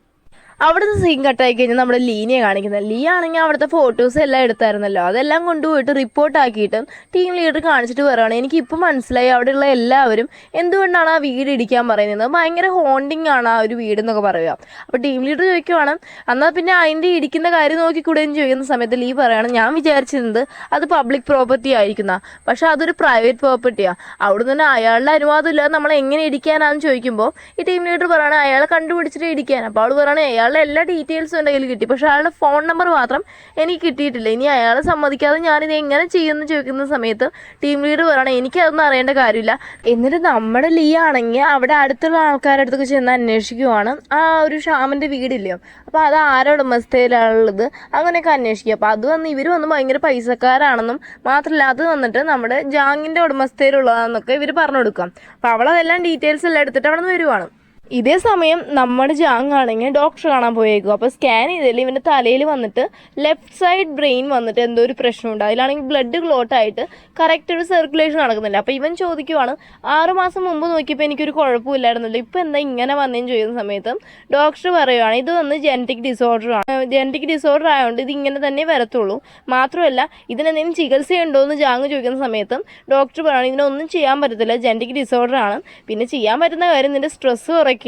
അവിടുന്ന് സീൻ കട്ടായി കഴിഞ്ഞാൽ നമ്മുടെ ലീനെ കാണിക്കുന്നത്. ലീ ആണെങ്കിൽ അവിടുത്തെ ഫോട്ടോസ് എല്ലാം എടുത്തായിരുന്നല്ലോ, അതെല്ലാം കൊണ്ടുപോയിട്ട് റിപ്പോർട്ടാക്കിയിട്ട് ടീം ലീഡർ കാണിച്ചിട്ട് പറയുകയാണ് എനിക്കിപ്പോൾ മനസ്സിലായി അവിടെയുള്ള എല്ലാവരും എന്തുകൊണ്ടാണ് ആ വീട് ഇടിക്കാൻ പറയുന്നത്, ഭയങ്കര ഹോണ്ടിങ് ആണ് ആ ഒരു വീടെന്നൊക്കെ പറയുക. അപ്പോൾ ടീം ലീഡർ ചോദിക്കുവാണ് എന്നാൽ പിന്നെ അതിൻ്റെ ഇടിക്കുന്ന കാര്യം നോക്കിക്കൂടെയെന്ന് ചോദിക്കുന്ന സമയത്ത് ലീ പറയുകയാണ് ഞാൻ വിചാരിച്ചിരുന്നത് അത് പബ്ലിക് പ്രോപ്പർട്ടി ആയിരിക്കുന്ന, പക്ഷെ അതൊരു പ്രൈവറ്റ് പ്രോപ്പർട്ടിയാണ്, അവിടെ നിന്ന് അയാളുടെ അനുവാദം ഇല്ലാതെ നമ്മൾ എങ്ങനെ ഇടിക്കാനാണെന്ന് ചോദിക്കുമ്പോൾ ഈ ടീം ലീഡർ പറയുകയാണ് അയാളെ കണ്ടുപിടിച്ചിട്ട് ഇടിക്കാൻ. അപ്പോൾ അവൾ പറയുകയാണ് അയാളുടെ എല്ലാ ഡീറ്റെയിൽസും എൻ്റെ കയ്യിൽ കിട്ടി, പക്ഷേ അയാളുടെ ഫോൺ നമ്പർ മാത്രം എനിക്ക് കിട്ടിയിട്ടില്ല, ഇനി അയാൾ സമ്മതിക്കാതെ ഞാനിത് എങ്ങനെ ചെയ്യുമെന്ന് ചോദിക്കുന്ന സമയത്ത് ടീം ലീഡർ പറയണം എനിക്കതൊന്നും അറിയേണ്ട കാര്യമില്ല. എന്നിട്ട് നമ്മുടെ ലീ ആണെങ്കിൽ അവിടെ അടുത്തുള്ള ആൾക്കാരുടെ അടുത്തൊക്കെ ചെന്ന് അന്വേഷിക്കുവാണ് ആ ഒരു ഷ്യാമിൻ്റെ വീടില്ലയോ, അപ്പോൾ അത് ആരുടെ ഉടമസ്ഥയിലുള്ളത് അങ്ങനെയൊക്കെ അന്വേഷിക്കുക. അപ്പോൾ അത് വന്ന് ഇവർ വന്ന് ഭയങ്കര പൈസക്കാരാണെന്നും മാത്രമല്ല അത് വന്നിട്ട് നമ്മുടെ ജാങ്ങിൻ്റെ ഉടമസ്ഥയിലുള്ളതാണെന്നൊക്കെ ഇവർ പറഞ്ഞു കൊടുക്കാം. അപ്പോൾ അവളതെല്ലാം ഡീറ്റെയിൽസ് എല്ലാം എടുത്തിട്ട് അവിടെ നിന്ന് വരുവാണ്. ഇതേ സമയം നമ്മുടെ ജാങ് ആണെങ്കിൽ ഡോക്ടർ കാണാൻ പോയേക്കും. അപ്പോൾ സ്കാൻ ചെയ്തതിൽ ഇവൻ്റെ തലയിൽ വന്നിട്ട് ലെഫ്റ്റ് സൈഡ് ബ്രെയിൻ വന്നിട്ട് എന്തോ ഒരു പ്രശ്നമുണ്ട്, അതിലാണെങ്കിൽ ബ്ലഡ് ക്ലോട്ടായിട്ട് കറക്റ്റ് ഒരു സർക്കുലേഷൻ നടക്കുന്നില്ല. അപ്പോൾ ഇവൻ ചോദിക്കുവാണ് 6 മാസം മുമ്പ് നോക്കിയപ്പോൾ എനിക്കൊരു കുഴപ്പമില്ലായിരുന്നല്ലോ, ഇപ്പോൾ എന്താ ഇങ്ങനെ വന്നതെന്ന് ചോദിക്കുന്ന സമയത്ത് ഡോക്ടർ പറയുവാണ് ഇത് വന്ന് ജനറ്റിക് ഡിസോർഡർ ആണ്, ജനറ്റിക് ഡിസോർഡർ ആയതുകൊണ്ട് ഇത് ഇങ്ങനെ തന്നെ വരത്തുള്ളൂ, മാത്രമല്ല ഇതിനെന്തെങ്കിലും ചികിത്സയുണ്ടോ എന്ന് ജാങ് ചോദിക്കുന്ന സമയത്ത് ഡോക്ടർ പറയുകയാണ് ഇതിനൊന്നും ചെയ്യാൻ പറ്റത്തില്ല, ജനറ്റിക് ഡിസോർഡർ ആണ്, പിന്നെ ചെയ്യാൻ പറ്റുന്ന കാര്യം നിൻ്റെ സ്ട്രെസ്സ് കുറയ്ക്കുക,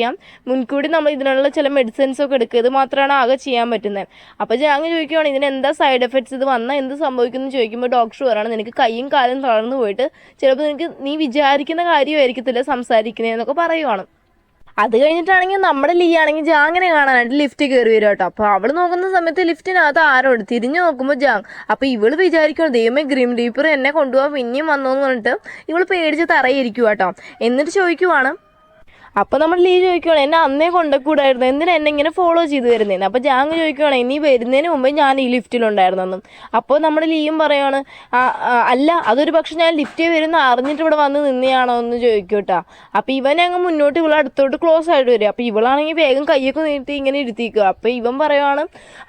മുൻകൂടി നമ്മൾ ഇതിനുള്ള ചില മെഡിസിൻസ് ഒക്കെ എടുക്കുക, ഇത് മാത്രമാണ് ആകെ ചെയ്യാൻ പറ്റുന്നത്. അപ്പോൾ ജാങ് ചോദിക്കുവാണ് ഇതിന് എന്താ സൈഡ് എഫക്ട്സ്, ഇത് വന്നാൽ എന്ത് സംഭവിക്കുന്നു ചോദിക്കുമ്പോൾ ഡോക്ടർ പറയുകയാണ് നിനക്ക് കൈയും കാലും തളർന്നു പോയിട്ട് ചിലപ്പോൾ നീ വിചാരിക്കുന്ന കാര്യമായിരിക്കത്തില്ല സംസാരിക്കുന്നതെന്നൊക്കെ പറയുവാണ്. അത് കഴിഞ്ഞിട്ടാണെങ്കിൽ നമ്മുടെ ലീ ആണെങ്കിൽ ജാങ്ങിനെ കാണാനായിട്ട് ലിഫ്റ്റ് കയറി വരും കേട്ടോ. അപ്പോൾ അവൾ നോക്കുന്ന സമയത്ത് ലിഫ്റ്റിനകത്ത് ആരോട് തിരിഞ്ഞു നോക്കുമ്പോൾ ജാങ്. അപ്പോൾ ഇവള് വിചാരിക്കണം ദൈവമേ ഗ്രീം റീപ്പർ എന്നെ കൊണ്ടുപോകാൻ പിന്നെയും വന്നോന്ന് പറഞ്ഞിട്ട് ഇവൾ പേടിച്ച് തറയിരിക്കും കേട്ടോ. എന്നിട്ട് ചോദിക്കുവാണ്, അപ്പോൾ നമ്മൾ ലീ ചോദിക്കുകയാണ് എന്നെ അന്നേ കൊണ്ടുകൂടായിരുന്നു, എന്തിനാ എന്നെ ഇങ്ങനെ ഫോളോ ചെയ്ത് വരുന്നതെന്ന്. അപ്പോൾ ജാങ് ചോദിക്കുകയാണ് ഇനി വരുന്നതിന് മുമ്പേ ഞാൻ ഈ ലിഫ്റ്റിലുണ്ടായിരുന്നെന്നും. അപ്പോൾ നമ്മുടെ ലീയും പറയുകയാണ് അല്ല അതൊരു പക്ഷെ ഞാൻ ലിഫ്റ്റിൽ വരുന്ന അറിഞ്ഞിട്ട് ഇവിടെ വന്ന് നിന്നെയാണോ എന്ന് ചോദിക്കും കേട്ടോ. അപ്പോൾ ഇവനെ അങ്ങ് മുന്നോട്ട് ഇവൾ അടുത്തോട്ട് ക്ലോസ് ആയിട്ട് വരും. അപ്പോൾ ഇവളാണെങ്കിൽ വേഗം കയ്യൊക്കെ നീട്ടി ഇങ്ങനെ ഇരുത്തിക്കുക. അപ്പോൾ ഇവൻ പറയുവാണ്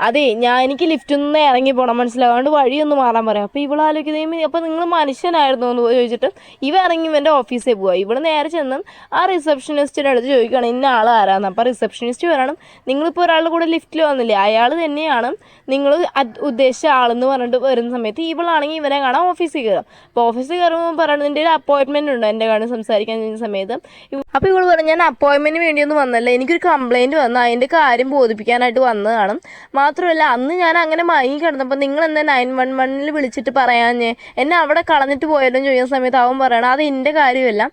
അതെ എനിക്ക് ലിഫ്റ്റിൽ നിന്ന് ഇറങ്ങി പോകണം മനസ്സിലാവാണ്ട് വഴിയൊന്ന് മാറാൻ പറയാം. അപ്പോൾ ഇവൾ ആലോചിക്കുന്നത് അപ്പോൾ നിങ്ങൾ മനുഷ്യനായിരുന്നു എന്ന് ചോദിച്ചിട്ട് ഇവ ഇറങ്ങി ഇവൻ്റെ ഓഫീസിൽ പോവുക. ഇവിടെ നേരെ ചെന്ന് ആ റിസപ്ഷനിസ്റ്റ് അടുത്ത് ചോദിക്കുകയാണ് ഇന്ന ആൾ ആരാന്ന്. അപ്പോൾ റിസപ്ഷനിസ്റ്റ് പറയണം നിങ്ങളിപ്പോൾ ഒരാളുടെ കൂടെ ലിഫ്റ്റിൽ വന്നില്ലേ അയാൾ തന്നെയാണ് നിങ്ങൾ ഉദ്ദേശിച്ച ആളെന്ന് പറഞ്ഞിട്ട് വരുന്ന സമയത്ത് ഇവളാണെങ്കിൽ ഇവനെ കാണാൻ ഓഫീസിൽ കയറും. അപ്പോൾ ഓഫീസിൽ കയറുമ്പോൾ പറയണത് എൻ്റെ ഒരു അപ്പോയിൻമെൻറ്റ് ഉണ്ട് എൻ്റെ കാണാൻ സംസാരിക്കാൻ ചെയ്യുന്ന സമയത്ത്. അപ്പോൾ ഇവൾ പറഞ്ഞു ഞാൻ അപ്പോയിൻമെൻറ്റിന് വേണ്ടിയൊന്നും വന്നല്ല, എനിക്കൊരു കംപ്ലയിൻറ്റ് വന്നു അതിൻ്റെ കാര്യം ബോധിപ്പിക്കാനായിട്ട് വന്നതാണ്. മാത്രമല്ല അന്ന് ഞാൻ അങ്ങനെ മയങ്ങി കിടന്നപ്പോൾ നിങ്ങൾ എന്താ 911 വിളിച്ചിട്ട് പറയാഞ്ഞേ, എന്നെ അവിടെ കളഞ്ഞിട്ട് പോയാലും ചോദിക്കുന്ന സമയത്ത് അവൻ പറയണം അത് എൻ്റെ കാര്യമല്ല,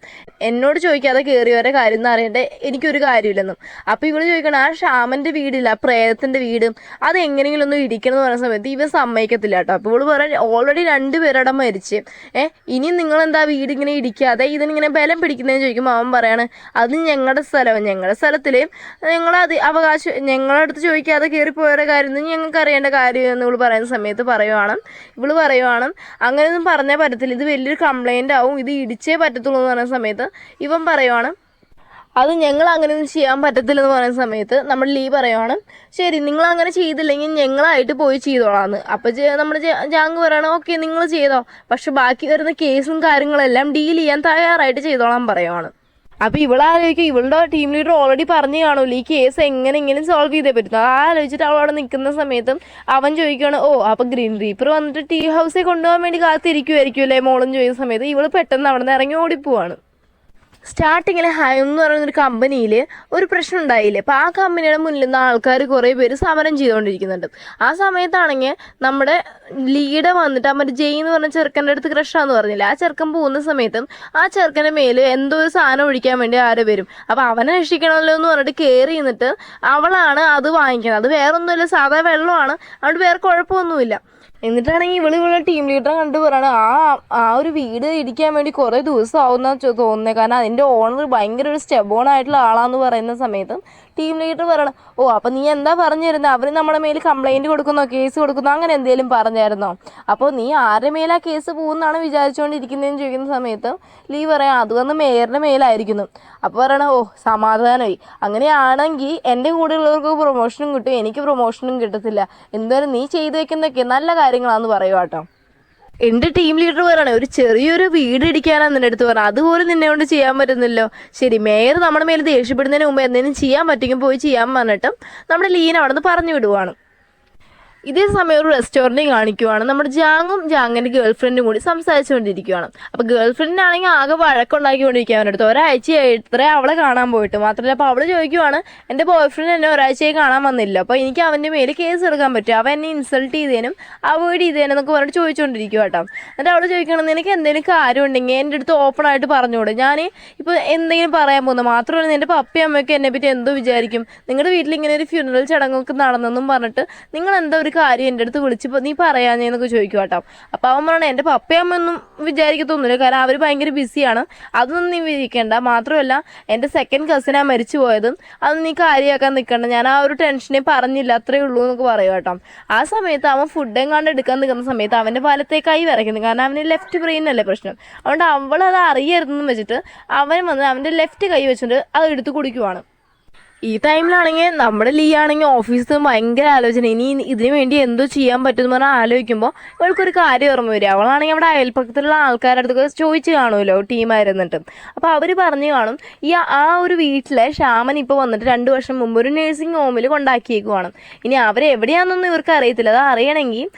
എന്നോട് ചോദിക്കാതെ കയറി വരെ കാര്യം എന്ന് അറിയേണ്ട എനിക്കൊരു കാര്യമില്ലെന്നും. അപ്പോൾ ഇവൾ ചോദിക്കണം ആ ഷാമൻ്റെ വീടില്ല പ്രേതത്തിൻ്റെ വീട് അത് എങ്ങനെയെങ്കിലും ഒന്ന് ഇടിക്കണം എന്ന് പറയുന്ന സമയത്ത് ഇവ സമ്മതിക്കത്തില്ല കേട്ടോ. അപ്പോൾ ഇവൾ പറയാൻ ഓൾറെഡി 2 പേരുടെ മരിച്ച് ഇനിയും നിങ്ങളെന്താ വീട് ഇങ്ങനെ ഇടിക്കാതെ ഇതിനിങ്ങനെ ബലം പിടിക്കുന്നതെന്ന് ചോദിക്കുമ്പോൾ അവൻ പറയാണ് അത് ഞങ്ങളുടെ സ്ഥലത്തിൽ ഞങ്ങളത് അവകാശം ഞങ്ങളുടെ അടുത്ത് ചോദിക്കാതെ കയറിപ്പോയവരുടെ കാര്യം ഞങ്ങൾക്ക് അറിയേണ്ട കാര്യം എന്ന് ഇവൾ പറയുന്ന സമയത്ത് ഇവൾ പറയുവാണ് അങ്ങനെയൊന്നും പറഞ്ഞാൽ പറ്റത്തില്ല, ഇത് വലിയൊരു കംപ്ലൈൻ്റ് ആവും, ഇത് ഇടിച്ചേ പറ്റത്തുള്ളൂ എന്ന് പറയുന്ന സമയത്ത് ഇവൻ പറയുവാണ് അത് ഞങ്ങൾ അങ്ങനെയൊന്നും ചെയ്യാൻ പറ്റത്തില്ലെന്ന് പറയുന്ന സമയത്ത് നമ്മൾ ലീ പറയുവാണ് ശരി നിങ്ങൾ അങ്ങനെ ചെയ്തില്ലെങ്കിൽ ഞങ്ങളായിട്ട് പോയി ചെയ്തോളാന്ന്. അപ്പോൾ നമ്മുടെ ജാങ് പറയണം ഓക്കെ നിങ്ങൾ ചെയ്തോ, പക്ഷെ ബാക്കി വരുന്ന കേസും കാര്യങ്ങളെല്ലാം ഡീൽ ചെയ്യാൻ തയ്യാറായിട്ട് ചെയ്തോളാൻ പറയുവാണ്. അപ്പോൾ ഇവളാലോചിക്കും ഇവളുടെ ടീം ലീഡർ ഓൾറെഡി പറഞ്ഞു കാണുമല്ലോ ഈ കേസ് എങ്ങനെ സോൾവ് ചെയ്തേ പറ്റുന്നു. ആ ആലോചിച്ചിട്ട് അവളവിടെ നിൽക്കുന്ന സമയത്തും അവൻ ചോദിക്കുകയാണ് അപ്പോൾ ഗ്രീൻ റീപ്പർ വന്നിട്ട് ടീ ഹൗസിൽ കൊണ്ടുപോകാൻ വേണ്ടി കാത്തിരിക്കുമായിരിക്കും അല്ലേ മോളും ചോദിക്കുന്ന സമയത്ത് ഇവൾ പെട്ടെന്ന് അവിടെ നിന്ന് ഇറങ്ങി ഓടിപ്പോവാണ്. സ്റ്റാർട്ടിങ്ങിൽ ഹൈ എന്ന് പറയുന്നൊരു കമ്പനിയിൽ ഒരു പ്രശ്നം ഉണ്ടായില്ലേ, അപ്പോൾ ആ കമ്പനിയുടെ മുന്നിൽ നിന്ന് ആൾക്കാർ കുറേ പേര് സമരം ചെയ്തുകൊണ്ടിരിക്കുന്നുണ്ട്. ആ സമയത്താണെങ്കിൽ നമ്മുടെ ലീഡർ വന്നിട്ട് മറ്റേ ജയ് എന്ന് പറഞ്ഞ ചെറുക്കൻ്റെ അടുത്ത് ക്രഷാന്ന് പറഞ്ഞില്ല, ആ ചെറുക്കൻ പോകുന്ന സമയത്തും ആ ചെറുക്കൻ്റെ മേൽ എന്തോ ഒരു സാധനം ഒഴിക്കാൻ വേണ്ടി ആരോ വരും. അപ്പോൾ അവനെ രക്ഷിക്കണമല്ലോ എന്ന് പറഞ്ഞിട്ട് കയറി നിന്നിട്ട് അവളാണ് അത് വാങ്ങിക്കുന്നത്. അത് വേറെ ഒന്നുമില്ല സാധാ വെള്ളമാണ്, അതുകൊണ്ട് വേറെ കുഴപ്പമൊന്നുമില്ല. എന്നിട്ടാണെങ്കിൽ ഇവളെ ടീം ലീഡറെ കണ്ടു പറയണം ആ ഒരു വീട് ഇടിക്കാൻ വേണ്ടി കുറേ ദിവസം ആവുമെന്നാണ് തോന്നുന്നത്, കാരണം അതിൻ്റെ ഓണർ ഭയങ്കര ഒരു സ്റ്റെബോൺ ആയിട്ടുള്ള ആളാന്ന് പറയുന്ന സമയത്ത് ടീം ലീഡർ പറയണം അപ്പോൾ നീ എന്താ പറഞ്ഞു തരുന്നത്, അവർ നമ്മുടെ മേൽ കംപ്ലയിൻറ്റ് കൊടുക്കുന്നോ കേസ് കൊടുക്കുന്നോ അങ്ങനെ എന്തെങ്കിലും പറഞ്ഞായിരുന്നോ, അപ്പോൾ നീ ആരുടെ മേലാ കേസ് പോകുമെന്നാണ് വിചാരിച്ചുകൊണ്ടിരിക്കുന്നതെന്ന് ചോദിക്കുന്ന സമയത്ത് ലീ പറയാം അത് വന്ന് മേയറിൻ്റെ മേലായിരിക്കുന്നു. അപ്പോൾ പറയണം സമാധാനമായി, അങ്ങനെയാണെങ്കിൽ എൻ്റെ കൂടെയുള്ളവർക്ക് പ്രൊമോഷനും കിട്ടും എനിക്ക് പ്രൊമോഷനും കിട്ടത്തില്ല, എന്തായാലും നീ ചെയ്തു വെക്കുന്നതൊക്കെ നല്ല കാര്യങ്ങളാണെന്ന് പറയുക കേട്ടോ. എൻ്റെ ടീം ലീഡർ പറയണേ ഒരു ചെറിയൊരു വീട് ഇടിക്കാനാണ് നിൻ്റെ അടുത്ത് പറഞ്ഞത്, അതുപോലെ നിന്നെ കൊണ്ട് ചെയ്യാൻ പറ്റുന്നില്ലോ. ശരി മേയർ നമ്മുടെ മേൽ ദേഷ്യപ്പെടുന്നതിന് മുമ്പ് എന്തെങ്കിലും ചെയ്യാൻ പറ്റുമെങ്കിൽ പോയി ചെയ്യാൻ പറഞ്ഞിട്ട് നമ്മുടെ ലീന അവിടെ നിന്ന് പറഞ്ഞു വിടുവാണ്. ഇതേ സമയം ഒരു റെസ്റ്റോറൻറ്റിൽ കാണിക്കുവാണ്. നമ്മുടെ ജാങ്ങും ജാങ്ങിൻ്റെ ഗേൾ ഫ്രണ്ടും കൂടി സംസാരിച്ചുകൊണ്ടിരിക്കുകയാണ്. അപ്പോൾ ഗേൾ ഫ്രണ്ടിനാണെങ്കിൽ ആകെ വഴക്കുണ്ടാക്കിക്കൊണ്ടിരിക്കുകയാണ് അടുത്ത് ഒരാഴ്ചയായിട്ടേ അവളെ കാണാൻ പോയിട്ട്. മാത്രമല്ല അപ്പോൾ അവൾ ചോദിക്കുവാണ് എൻ്റെ ബോയ് ഫ്രണ്ട് എന്നെ ഒരാഴ്ചയായി കാണാൻ വന്നില്ല, അപ്പോൾ എനിക്ക് അവൻ്റെ മേൽ കേസ് എടുക്കാൻ പറ്റും, അവൻ എന്നെ ഇൻസൾട്ട് ചെയ്തേനും അവോയ്ഡ് ചെയ്തേനും എന്നൊക്കെ പറഞ്ഞിട്ട് ചോദിച്ചുകൊണ്ടിരിക്കുക കേട്ടോ. എന്നിട്ട് അവൾ ചോദിക്കണം നിനക്ക് എന്തെങ്കിലും കാര്യം ഉണ്ടെങ്കിൽ എൻ്റെ അടുത്ത് ഓപ്പണായിട്ട് പറഞ്ഞുകൂടെ, ഞാൻ ഇപ്പോൾ എന്തെങ്കിലും പറയാൻ പോകുന്നത് മാത്രമല്ല നിൻ്റെ പപ്പയും അമ്മയൊക്കെ എന്നെ പറ്റി എന്തോ വിചാരിക്കും, നിങ്ങളുടെ വീട്ടിൽ ഇങ്ങനെ ഒരു ഫ്യൂണറൽ ചടങ്ങൊക്കെ നടന്നെന്നും പറഞ്ഞിട്ട് നിങ്ങൾ എന്താ ഒരു കാര്യം എൻ്റെ അടുത്ത് വിളിച്ചപ്പോൾ നീ പറയാഞ്ഞെന്നൊക്കെ ചോദിക്കും കേട്ടോ. അപ്പോൾ അവൻ പറയണം എൻ്റെ പപ്പയമ്മയൊന്നും വിചാരിക്കത്തൊന്നുമില്ല, കാരണം അവർ ഭയങ്കര ബിസിയാണ്, അതൊന്നും നീ വിചാരിക്കേണ്ട. മാത്രമല്ല എൻ്റെ സെക്കൻഡ് കസിനാണ് മരിച്ചു പോയതും അതൊന്നും നീ കാര്യമാക്കാൻ നിൽക്കണ്ട, ഞാൻ ആ ഒരു ടെൻഷനെ പറഞ്ഞില്ല അത്രയേ ഉള്ളൂ എന്നൊക്കെ പറയും കേട്ടോ. ആ സമയത്ത് അവൻ ഫുഡ് എങ്ങാണ്ട് എടുക്കാൻ നിൽക്കുന്ന സമയത്ത് അവൻ്റെ വലത്തെ കൈ വരയ്ക്കുന്നു, കാരണം അവന് ലെഫ്റ്റ് ബ്രെയിനല്ലേ പ്രശ്നം, അതുകൊണ്ട് അവൾ അത് അറിയരുതെന്ന് വെച്ചിട്ട് അവൻ വന്ന് അവൻ്റെ ലെഫ്റ്റ് കൈ വെച്ചിട്ട് അത് എടുത്ത് കുടിക്കുവാണ്. ഈ ടൈമിലാണെങ്കിൽ നമ്മുടെ ലീ ആണെങ്കിൽ ഓഫീസിൽ ഭയങ്കര ആലോചന, ഇനി ഇതിനു വേണ്ടി എന്തോ ചെയ്യാൻ പറ്റുമെന്ന് പറഞ്ഞാൽ ആലോചിക്കുമ്പോൾ ഇവൾക്കൊരു കാര്യം ഓർമ്മ വരും. അവളാണെങ്കിൽ അവിടെ അയൽപ്പക്കത്തിലുള്ള ആൾക്കാരുടെ അടുത്തൊക്കെ ചോദിച്ച് കാണുമല്ലോ ടീമായിരുന്നിട്ട്. അപ്പോൾ അവർ പറഞ്ഞു കാണും ആ ഒരു വീട്ടിലെ ഷാമൻ ഇപ്പോൾ വന്നിട്ട് 2 വർഷം മുമ്പ് ഒരു നഴ്സിംഗ് ഹോമിൽ കൊണ്ടാക്കിയേക്കുവാണ്. ഇനി അവരെവിടെയാണെന്നൊന്നും ഇവർക്ക് അറിയത്തില്ല, അത് അറിയണമെങ്കിൽ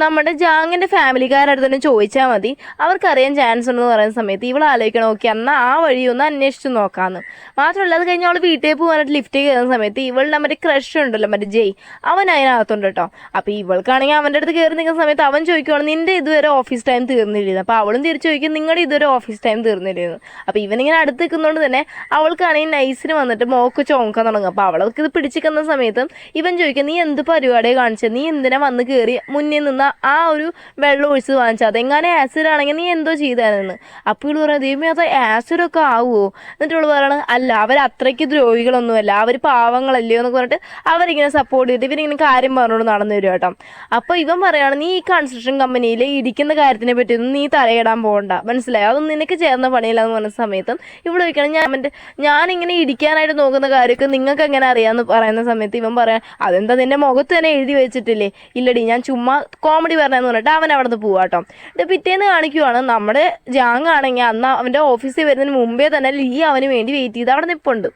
നമ്മുടെ ജാങ്ങിൻ്റെ ഫാമിലിക്കാരുടെ അടുത്ത് തന്നെ ചോദിച്ചാൽ മതി, അവർക്കറിയാൻ ചാൻസ് ഉണ്ടെന്ന് പറയുന്ന സമയത്ത് ഇവൾ ആലോചിക്കണം ഓക്കെ എന്നാൽ ആ വഴി ഒന്ന് അന്വേഷിച്ച് നോക്കാമെന്ന്. മാത്രമല്ല അത് കഴിഞ്ഞ് അവൾ വീട്ടിൽ പോകാനായിട്ട് ലിഫ്റ്റ് ലിഫ്റ്റ് കയറുന്ന സമയത്ത് ഇവളുടെ മറ്റേ ക്രഷ് ഉണ്ടല്ലോ, മറ്റേ ജയ്, അവൻ അതിനകത്തുണ്ട് കേട്ടോ. അപ്പോൾ ഇവൾക്കാണെങ്കിൽ അവൻ്റെ അടുത്ത് കയറി നിൽക്കുന്ന സമയത്ത് അവൻ ചോദിക്കുവാണ് നിൻ്റെ ഇതുവരെ ഓഫീസ് ടൈം തീർന്നിരുന്നു. അപ്പോൾ അവളും തിരിച്ചു ചോദിക്കും നിങ്ങളുടെ ഇതുവരെ ഓഫീസ് ടൈം തീർന്നിരുന്നു. അപ്പോൾ ഇവനിങ്ങനെ അടുത്ത് നിൽക്കുന്നതുകൊണ്ട് തന്നെ അവൾക്കാണെങ്കിൽ നൈസിന് വന്നിട്ട് മോക്ക് ചോക്കാൻ തുടങ്ങും. അപ്പോൾ അവൾക്ക് ഇത് പിടിച്ചിരിക്കുന്ന സമയത്ത് ഇവൻ ചോദിക്കും നീ എന്ത് പരിപാടിയെ കാണിച്ചത്, നീ എന്തിനാ വന്ന് കയറി മുന്നിൽ നിന്ന് ആ ഒരു വെള്ളം ഒഴിച്ച് വാങ്ങിച്ചത്, അതെങ്ങനെ ആസിഡ് ആണെങ്കിൽ നീ എന്തോ ചെയ്തായിരുന്നു. അപ്പോൾ ഇവള് പറയാം ദൈവമേ അത് ആസിഡൊക്കെ ആവുമോ. എന്നിട്ട് ഇവള് പറയണം അല്ല അവർ അത്രയ്ക്ക് ദ്രോഹികളൊന്നുമല്ല, അവർ പാവങ്ങളല്ലയോ എന്നൊക്കെ പറഞ്ഞിട്ട് അവരിങ്ങനെ സപ്പോർട്ട് ചെയ്തിട്ട് ഇവരിങ്ങനെ കാര്യം പറഞ്ഞുകൊണ്ട് നടന്നു വരും കേട്ടോ. അപ്പോൾ ഇവൻ പറയുകയാണ് നീ ഈ കൺസ്ട്രക്ഷൻ കമ്പനിയിൽ ഇടിക്കുന്ന കാര്യത്തിനെ പറ്റിയൊന്നും നീ തലയിടാൻ പോകണ്ട, മനസ്സിലായി, അതൊന്നും നിനക്ക് ചേർന്ന പണിയില്ല എന്ന് പറഞ്ഞ സമയത്തും ഇവിടെ ചോദിക്കണം ഞാനിങ്ങനെ ഇടിക്കാനായിട്ട് നോക്കുന്ന കാര്യമൊക്കെ നിങ്ങൾക്ക് എങ്ങനെ അറിയാമെന്ന് പറയുന്ന സമയത്ത് ഇവൻ പറയാൻ അതെന്താ നിന്റെ മുഖത്ത് തന്നെ എഴുതി വെച്ചിട്ടില്ലേ, ഇല്ലടി ഞാൻ ചുമ്മാ കോമഡി പറഞ്ഞതെന്ന് പറഞ്ഞിട്ട് അവൻ അവിടെ നിന്ന് പോവാട്ടോ. ഇത് പിറ്റേന്ന് കാണിക്കുവാണ് നമ്മുടെ ജാങ് ആണെങ്കിൽ അന്ന് അവൻ്റെ ഓഫീസിൽ വരുന്നതിന് മുമ്പേ തന്നെ ലീ അവന് വേണ്ടി വെയിറ്റ് ചെയ്ത് അവിടെ നിൽപ്പുണ്ട്.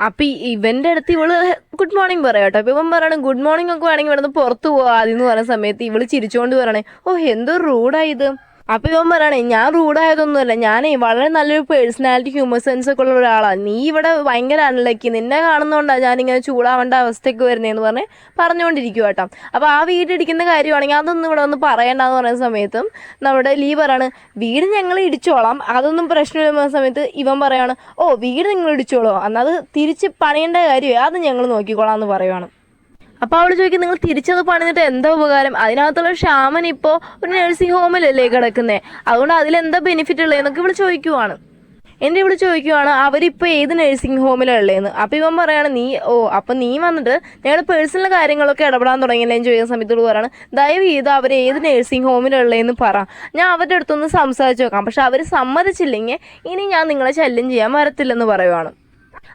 അപ്പം ഇവൻ്റെ അടുത്ത് ഇവള് ഗുഡ് മോർണിംഗ് പറയാം കേട്ടോ. അപ്പോൾ ഇവൻ പറയണം ഗുഡ് മോർണിംഗ് ഒക്കെ വേണമെങ്കിൽ ഇവിടെ നിന്ന് പുറത്ത് പോകാം ആദ്യം എന്ന് പറയുന്ന സമയത്ത് ഇവള് ചിരിച്ചുകൊണ്ട് പറയണേ ഓ എന്തോ റൂഡായി ഇത്. അപ്പോൾ ഇവൻ പറയണേ ഞാൻ റൂഡായതൊന്നുമല്ല, ഞാനേ വളരെ നല്ലൊരു പേഴ്സണാലിറ്റി ഹ്യൂമർ സെൻസ് ഒക്കെ ഉള്ള ഒരാളാണ്, നീ ഇവിടെ ഭയങ്കര അൺലക്കി, നിന്നെ കാണുന്നതുകൊണ്ടാണ് ഞാനിങ്ങനെ ചൂടാവേണ്ട അവസ്ഥയ്ക്ക് വരുന്നതെന്ന് പറഞ്ഞുകൊണ്ടിരിക്കുക കേട്ടോ. അപ്പോൾ ആ വീട് ഇടിക്കുന്ന കാര്യമാണെങ്കിൽ അതൊന്നും ഇവിടെ ഒന്ന് പറയണ്ടെന്ന് പറയുന്ന സമയത്തും നമ്മുടെ ലീ പറയാണ് വീട് ഞങ്ങൾ ഇടിച്ചോളാം, അതൊന്നും പ്രശ്നമില്ല സമയത്ത് ഇവൻ പറയാണ് ഓ വീട് നിങ്ങൾ ഇടിച്ചോളോ, എന്നാൽ അത് തിരിച്ച് പണിയേണ്ട കാര്യമേ അത് ഞങ്ങൾ നോക്കിക്കോളാം എന്ന് പറയുവാണ്. അപ്പോൾ അവൾ ചോദിക്കും നിങ്ങൾ തിരിച്ചത് പണിതിട്ട് എന്താ ഉപകാരം, അതിനകത്തുള്ള ക്ഷാമൻ ഇപ്പോൾ ഒരു നഴ്സിംഗ് ഹോമിലല്ലേ കിടക്കുന്നത്, അതുകൊണ്ട് അതിലെന്താ ബെനിഫിറ്റ് ഉള്ളതെന്നൊക്കെ ഇവൾ ചോദിക്കുവാണ്. എൻ്റെ ഇവിടെ ചോദിക്കുവാണ് അവരിപ്പോൾ ഏത് നഴ്സിംഗ് ഹോമിലാണ് ഉള്ളതെന്ന്. അപ്പോൾ ഇവൻ പറയാണ് അപ്പം നീ വന്നിട്ട് ഞങ്ങളുടെ പേഴ്സണൽ കാര്യങ്ങളൊക്കെ ഇടപെടാൻ തുടങ്ങിയില്ലേ എന്ന് ചോദിക്കുന്ന സമയത്തോട് പറയാണ് ദയവ് ചെയ്ത് അവർ ഏത് നഴ്സിംഗ് ഹോമിലുള്ളതെന്ന് പറ, ഞാൻ അവരുടെ അടുത്തൊന്ന് സംസാരിച്ച് നോക്കാം, പക്ഷെ അവർ സമ്മതിച്ചില്ലെങ്കിൽ ഇനി ഞാൻ നിങ്ങളെ ശല്യം ചെയ്യാൻ വരത്തില്ലെന്ന് പറയുവാണ്.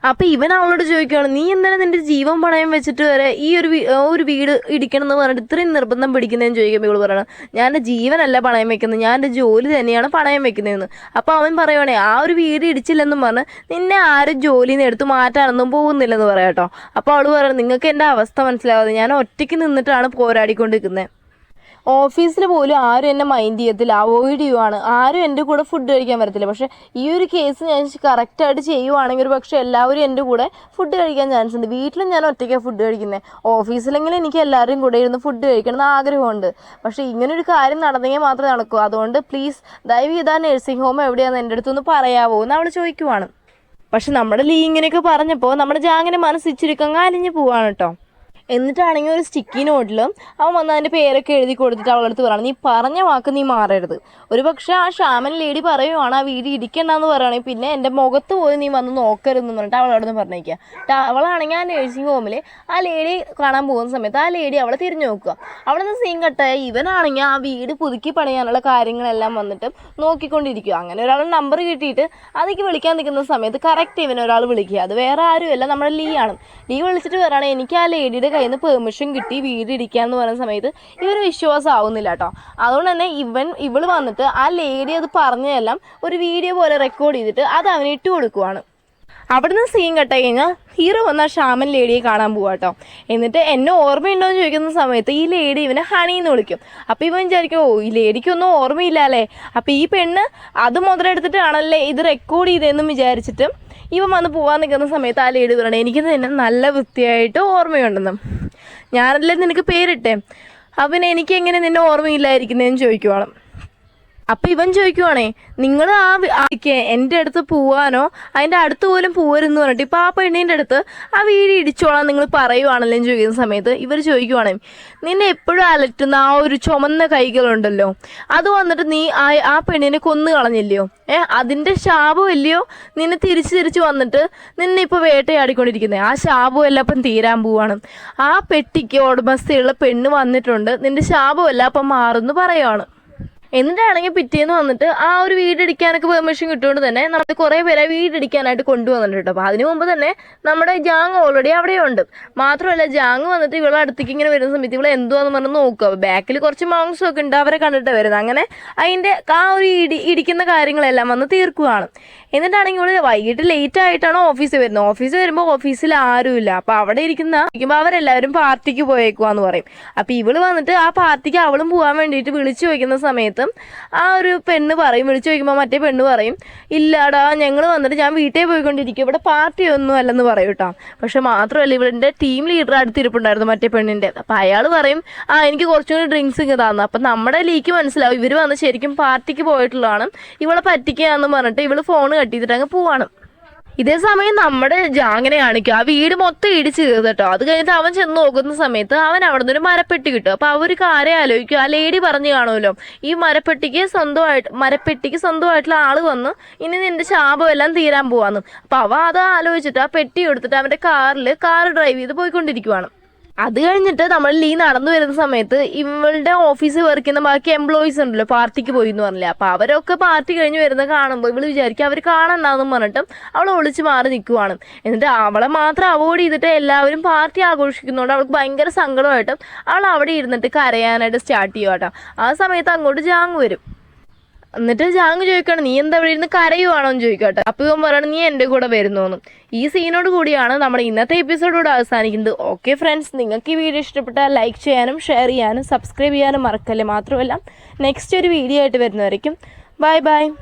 അപ്പോൾ ഇവൻ അവളോട് ചോദിക്കുകയാണ് നീ എന്താണ് നിൻ്റെ ജീവൻ പണയം വെച്ചിട്ട് വരെ ഈ ഒരു വീട് ഇടിക്കണം എന്ന് പറഞ്ഞിട്ട് ഇത്രയും നിർബന്ധം പിടിക്കുന്നതെന്ന് ചോദിക്കുമ്പോൾ ഇവള് പറയണം ഞാൻ എൻ്റെ ജീവനല്ല പണയം വെക്കുന്നത്, ഞാൻ എൻ്റെ ജോലി തന്നെയാണ് പണയം വെക്കുന്നതെന്ന്. അപ്പോൾ അവൻ പറയുവാണേ ആ ഒരു വീട് ഇടിച്ചില്ലെന്നും പറഞ്ഞ് നിന്നെ ആരും ജോലിയിൽ നിന്ന് എടുത്ത് മാറ്റാനൊന്നും പോകുന്നില്ലെന്ന് പറയാം കേട്ടോ. അപ്പോൾ അവൾ പറയണം നിങ്ങൾക്ക് എൻ്റെ അവസ്ഥ മനസ്സിലാവാതെ ഞാൻ ഒറ്റയ്ക്ക് നിന്നിട്ടാണ് പോരാടിക്കൊണ്ടിരിക്കുന്നത്, ഓഫീസിൽ പോലും ആരും എന്നെ മൈൻഡ് ചെയ്യത്തില്ല, അവോയ്ഡ് ചെയ്യുവാണ്, ആരും എൻ്റെ കൂടെ ഫുഡ് കഴിക്കാൻ വരത്തില്ല. പക്ഷേ ഈ ഒരു കേസ് ഞാൻ കറക്റ്റായിട്ട് ചെയ്യുവാണെങ്കിൽ ഒരു പക്ഷേ എല്ലാവരും എൻ്റെ കൂടെ ഫുഡ് കഴിക്കാൻ ചാൻസ് ഉണ്ട്. വീട്ടിലും ഞാൻ ഒറ്റയ്ക്കാണ് ഫുഡ് കഴിക്കുന്നത്, ഓഫീസിലെങ്കിലും എനിക്ക് എല്ലാവരും കൂടെ ഇരുന്ന് ഫുഡ് കഴിക്കണം എന്ന് ആഗ്രഹമുണ്ട്. പക്ഷേ ഇങ്ങനൊരു കാര്യം നടന്നെങ്കിൽ മാത്രമേ നടക്കൂ, അതുകൊണ്ട് പ്ലീസ് ദയവ് ചെയ്താൽ നഴ്സിംഗ് ഹോം എവിടെയാണെന്ന് എൻ്റെ അടുത്തൊന്ന് പറയാവോ എന്ന് അവൾ ചോദിക്കുവാണ്. പക്ഷെ നമ്മുടെ ലീ ഇങ്ങനെയൊക്കെ പറഞ്ഞപ്പോൾ നമ്മുടെ ജാങ്ങിൻ്റെ മനസ്സ് ഇച്ചിരി അലിഞ്ഞ് പോവാണ് കേട്ടോ. എന്നിട്ടാണെങ്കിൽ ഒരു സ്റ്റിക്കി നോട്ടിലും അവൻ വന്ന് അതിൻ്റെ പേരൊക്കെ എഴുതി കൊടുത്തിട്ട് അവളടുത്ത് പറയണം നീ പറഞ്ഞ വാക്ക് നീ മാറരുത്, ഒരു പക്ഷേ ആ ഷാമൻ ലേഡി പറയുവാണ് ആ വീട് ഇടിക്കണ്ടെന്ന് പറയുകയാണെങ്കിൽ പിന്നെ എൻ്റെ മുഖത്ത് പോയി നീ വന്ന് നോക്കരുതെന്ന് പറഞ്ഞിട്ട് അവളവിടെ നിന്ന് പറഞ്ഞേക്കുക. അവളാണെങ്കിൽ ആ നഴ്സിംഗ് ഹോമിൽ ആ ലേഡി കാണാൻ പോകുന്ന സമയത്ത് ആ ലേഡി അവളെ തിരിഞ്ഞു നോക്കുക. അവിടെ നിന്ന് സീൻ കട്ടായ ഇവനാണെങ്കിൽ ആ വീട് പുതുക്കി പണിയാനുള്ള കാര്യങ്ങളെല്ലാം വന്നിട്ട് നോക്കിക്കൊണ്ടിരിക്കുക. അങ്ങനെ ഒരാൾ നമ്പർ കിട്ടിയിട്ട് അതിലേക്ക് വിളിക്കാൻ നിൽക്കുന്ന സമയത്ത് കറക്റ്റ് ഇവനൊരാൾ വിളിക്കുക, അത് വേറെ ആരുമല്ല നമ്മുടെ ലീ ആണ്. ലീ വിളിച്ചിട്ട് പറയുകയാണെങ്കിൽ എനിക്ക് ആ ലേഡിയുടെ കയ്യിൽ നിന്ന് പെർമിഷൻ കിട്ടി വീട് ഇടിക്കാന്ന് പറയുന്ന സമയത്ത് ഇവർ വിശ്വാസം ആവുന്നില്ല കേട്ടോ. അതുകൊണ്ട് തന്നെ ഇവള് വന്നിട്ട് ആ ലേഡി അത് പറഞ്ഞതെല്ലാം ഒരു വീഡിയോ പോലെ റെക്കോർഡ് ചെയ്തിട്ട് അത് അവന് ഇട്ട് കൊടുക്കുവാണ്. അവിടുന്ന് സീൻ കട്ട് കഴിഞ്ഞാൽ ഹീറോ വന്നാൽ ഷാമൻ ലേഡിയെ കാണാൻ പോവാ കേട്ടോ. എന്നിട്ട് എന്നെ ഓർമ്മയുണ്ടോ എന്ന് ചോദിക്കുന്ന സമയത്ത് ഈ ലേഡി ഇവനെ ഹണി എന്ന് വിളിക്കും. അപ്പോൾ ഇവൻ വിചാരിക്കും ഈ ലേഡിക്കൊന്നും ഓർമ്മയില്ല അല്ലേ, അപ്പോൾ ഈ പെണ്ണ് അത് മുതലെടുത്തിട്ടാണല്ലേ ഇത് റെക്കോർഡ് ചെയ്തതെന്നും വിചാരിച്ചിട്ട് ഇവൻ വന്ന് പോകാൻ നിൽക്കുന്ന സമയത്ത് ആ ലേഡി പറയണേ എനിക്ക് തന്നെ നല്ല വൃത്തിയായിട്ട് ഓർമ്മയുണ്ടെന്നും, ഞാനല്ലേ നിനക്ക് പേരിട്ടേ, അവന് എനിക്കെങ്ങനെ നിന്നെ ഓർമ്മയില്ലായിരിക്കുന്നതെന്ന് ചോദിക്കുവാണ്. അപ്പം ഇവൻ ചോദിക്കുവാണേ നിങ്ങൾ എൻ്റെ അടുത്ത് പോവാനോ അതിൻ്റെ അടുത്ത് പോലും പോരുന്ന് പറഞ്ഞിട്ട് ഇപ്പം ആ പെണ്ണിൻ്റെ അടുത്ത് ആ വീട് ഇടിച്ചോളാം നിങ്ങൾ പറയുവാണല്ലോ എന്ന് ചോദിക്കുന്ന സമയത്ത് ഇവർ ചോദിക്കുവാണേ നിന്നെ എപ്പോഴും അലട്ടുന്ന ആ ഒരു ചുമന്ന കൈകളുണ്ടല്ലോ അത് വന്നിട്ട് നീ ആ പെണ്ണിനെ കൊന്നു കളഞ്ഞില്ലയോ, അതിൻ്റെ ശാപമില്ലയോ നിന്നെ തിരിച്ച് വന്നിട്ട് നിന്നെ ഇപ്പോൾ വേട്ടയാടിക്കൊണ്ടിരിക്കുന്നത്, ആ ശാപമല്ല അപ്പം തീരാൻ പോവാണ്, ആ പെട്ടിക്ക് ഉടമസ്ഥയുള്ള പെണ്ണ് വന്നിട്ടുണ്ട്, നിൻ്റെ ശാപമല്ല അപ്പം മാറുമെന്ന് പറയുവാണ്. എന്നിട്ടാണെങ്കിൽ പിറ്റേന്ന് വന്നിട്ട് ആ ഒരു വീടിടിക്കാനൊക്കെ പെർമിഷൻ കിട്ടുകൊണ്ട് തന്നെ നമ്മൾ കുറേ പേരെ വീടിടിക്കാനായിട്ട് കൊണ്ടുവന്നിട്ടുണ്ട് കേട്ടോ. അപ്പോൾ അതിന് മുമ്പ് തന്നെ നമ്മുടെ ജാങ് ഓൾറെഡി അവിടെയുണ്ട്. മാത്രമല്ല ജാങ് വന്നിട്ട് ഇവളെ അടുത്തേക്ക് ഇങ്ങനെ വരുന്ന സമയത്ത് ഇവളെ എന്തുവാന്ന് പറഞ്ഞ് നോക്കുക, ബാക്കിൽ കുറച്ച് മോങ്സും ഒക്കെ ഉണ്ട്, അവരെ കണ്ടിട്ട് വരുന്നത്. അങ്ങനെ അതിൻ്റെ ആ ഒരു ഇടിക്കുന്ന കാര്യങ്ങളെല്ലാം വന്ന് തീർക്കുകയാണ്. എന്നിട്ടാണെങ്കിൽ ഇവള് വൈകിട്ട് ലേറ്റ് ആയിട്ടാണ് ഓഫീസിൽ വരുന്നത്. ഓഫീസിൽ വരുമ്പോൾ ഓഫീസിൽ ആരുമില്ല. അപ്പോൾ അവിടെ ഇരിക്കുമ്പോൾ അവരെല്ലാവരും പാർട്ടിക്ക് പോയേക്കുവാന്ന് പറയും. അപ്പോൾ ഇവള് വന്നിട്ട് ആ പാർട്ടിക്ക് അവളും പോകാൻ വേണ്ടിയിട്ട് വിളിച്ചു ചോദിക്കുന്ന സമയത്ത് സമയത്തും ആ ഒരു പെണ്ണ് പറയും, വിളിച്ചു ചോദിക്കുമ്പോൾ മറ്റേ പെണ്ണ് പറയും, ഇല്ലാടാ ഞങ്ങൾ വന്നിട്ട് ഞാൻ വീട്ടിൽ പോയിക്കൊണ്ടിരിക്കും, ഇവിടെ പാർട്ടി ഒന്നും അല്ലെന്ന് പറയും കേട്ടോ. പക്ഷെ മാത്രമല്ല ഇവരുടെ ടീം ലീഡർ അടുത്തിരിപ്പുണ്ടായിരുന്നു മറ്റേ പെണ്ണിൻ്റെ. അപ്പം അയാൾ പറയും, എനിക്ക് കുറച്ചും കൂടി ഡ്രിങ്ക്സ് ഇങ്ങ് തന്നു. അപ്പം നമ്മുടെ ലീക്ക് മനസ്സിലാവും ഇവർ വന്ന് ശരിക്കും പാർട്ടിക്ക് പോയിട്ടുള്ളതാണ്, ഇവളെ പറ്റിക്കുകയെന്ന് പറഞ്ഞിട്ട് ഇവൾ ഫോൺ കട്ട് ചെയ്തിട്ട് അങ്ങ് പോവാണ്. ഇതേ സമയം നമ്മുടെ ജാങ്ങിനെ കാണിക്കും, ആ വീട് മൊത്തം ഇടിച്ച് കയറും കേട്ടോ. അത് കഴിഞ്ഞിട്ട് അവൻ ചെന്ന് നോക്കുന്ന സമയത്ത് അവൻ അവിടെ നിന്ന് ഒരു മരപ്പെട്ടി കിട്ടും. അപ്പോൾ അവർ കാര്യം ആലോചിക്കും, ആ ലേഡി പറഞ്ഞു കാണുമല്ലോ ഈ മരപ്പെട്ടിക്ക് സ്വന്തമായിട്ടുള്ള ആൾ വന്ന് ഇനി നിന്റെ ശാപം എല്ലാം തീരാൻ പോവാന്ന്. അപ്പോൾ അവ അത് ആലോചിച്ചിട്ട് ആ പെട്ടി എടുത്തിട്ട് അവൻ്റെ കാർ ഡ്രൈവ് ചെയ്ത് പോയിക്കൊണ്ടിരിക്കുവാണ്. അത് കഴിഞ്ഞിട്ട് നമ്മൾ ലീ നടന്നു വരുന്ന സമയത്ത് ഇവളുടെ ഓഫീസിൽ വർക്ക് ചെയ്യുന്ന ബാക്കി എംപ്ലോയീസ് ഉണ്ടല്ലോ, പാർട്ടിക്ക് പോയി എന്ന് പറഞ്ഞില്ല. അപ്പോൾ അവരൊക്കെ പാർട്ടി കഴിഞ്ഞ് വരുന്നത് കാണുമ്പോൾ ഇവള് വിചാരിക്കും അവർ കാണണ്ടെന്നും പറഞ്ഞിട്ടും അവൾ ഒളിച്ച് മാറി നിൽക്കുവാണ്. എന്നിട്ട് അവളെ മാത്രം അവോയ്ഡ് ചെയ്തിട്ട് എല്ലാവരും പാർട്ടി ആഘോഷിക്കുന്നതുകൊണ്ട് അവൾക്ക് ഭയങ്കര സങ്കടമായിട്ടും അവൾ അവിടെ ഇരുന്നിട്ട് കരയാനായിട്ട് സ്റ്റാർട്ട് ചെയ്യുക കേട്ടോ. ആ സമയത്ത് അങ്ങോട്ട് ജാങ് വരും. എന്നിട്ട് ജാങ് ചോദിക്കണം, നീ എന്താ ഇവിടെ ഇരുന്ന് കരയുവാണോ എന്ന് ചോദിക്കട്ടെ. അപ്പോൾ ഇവൻ പറയണം, നീ എൻ്റെ കൂടെ വരുന്നോന്നും. ഈ സീനോട് കൂടിയാണ് നമ്മുടെ ഇന്നത്തെ എപ്പിസോഡോട് അവസാനിക്കുന്നത്. ഓക്കെ ഫ്രണ്ട്സ്, നിങ്ങൾക്ക് ഈ വീഡിയോ ഇഷ്ടപ്പെട്ടാൽ ലൈക്ക് ചെയ്യാനും ഷെയർ ചെയ്യാനും സബ്സ്ക്രൈബ് ചെയ്യാനും മറക്കല്ലേ. മാത്രമല്ല നെക്സ്റ്റ് ഒരു വീഡിയോ ആയിട്ട് വരുന്നവരേക്കും ബൈ ബൈ.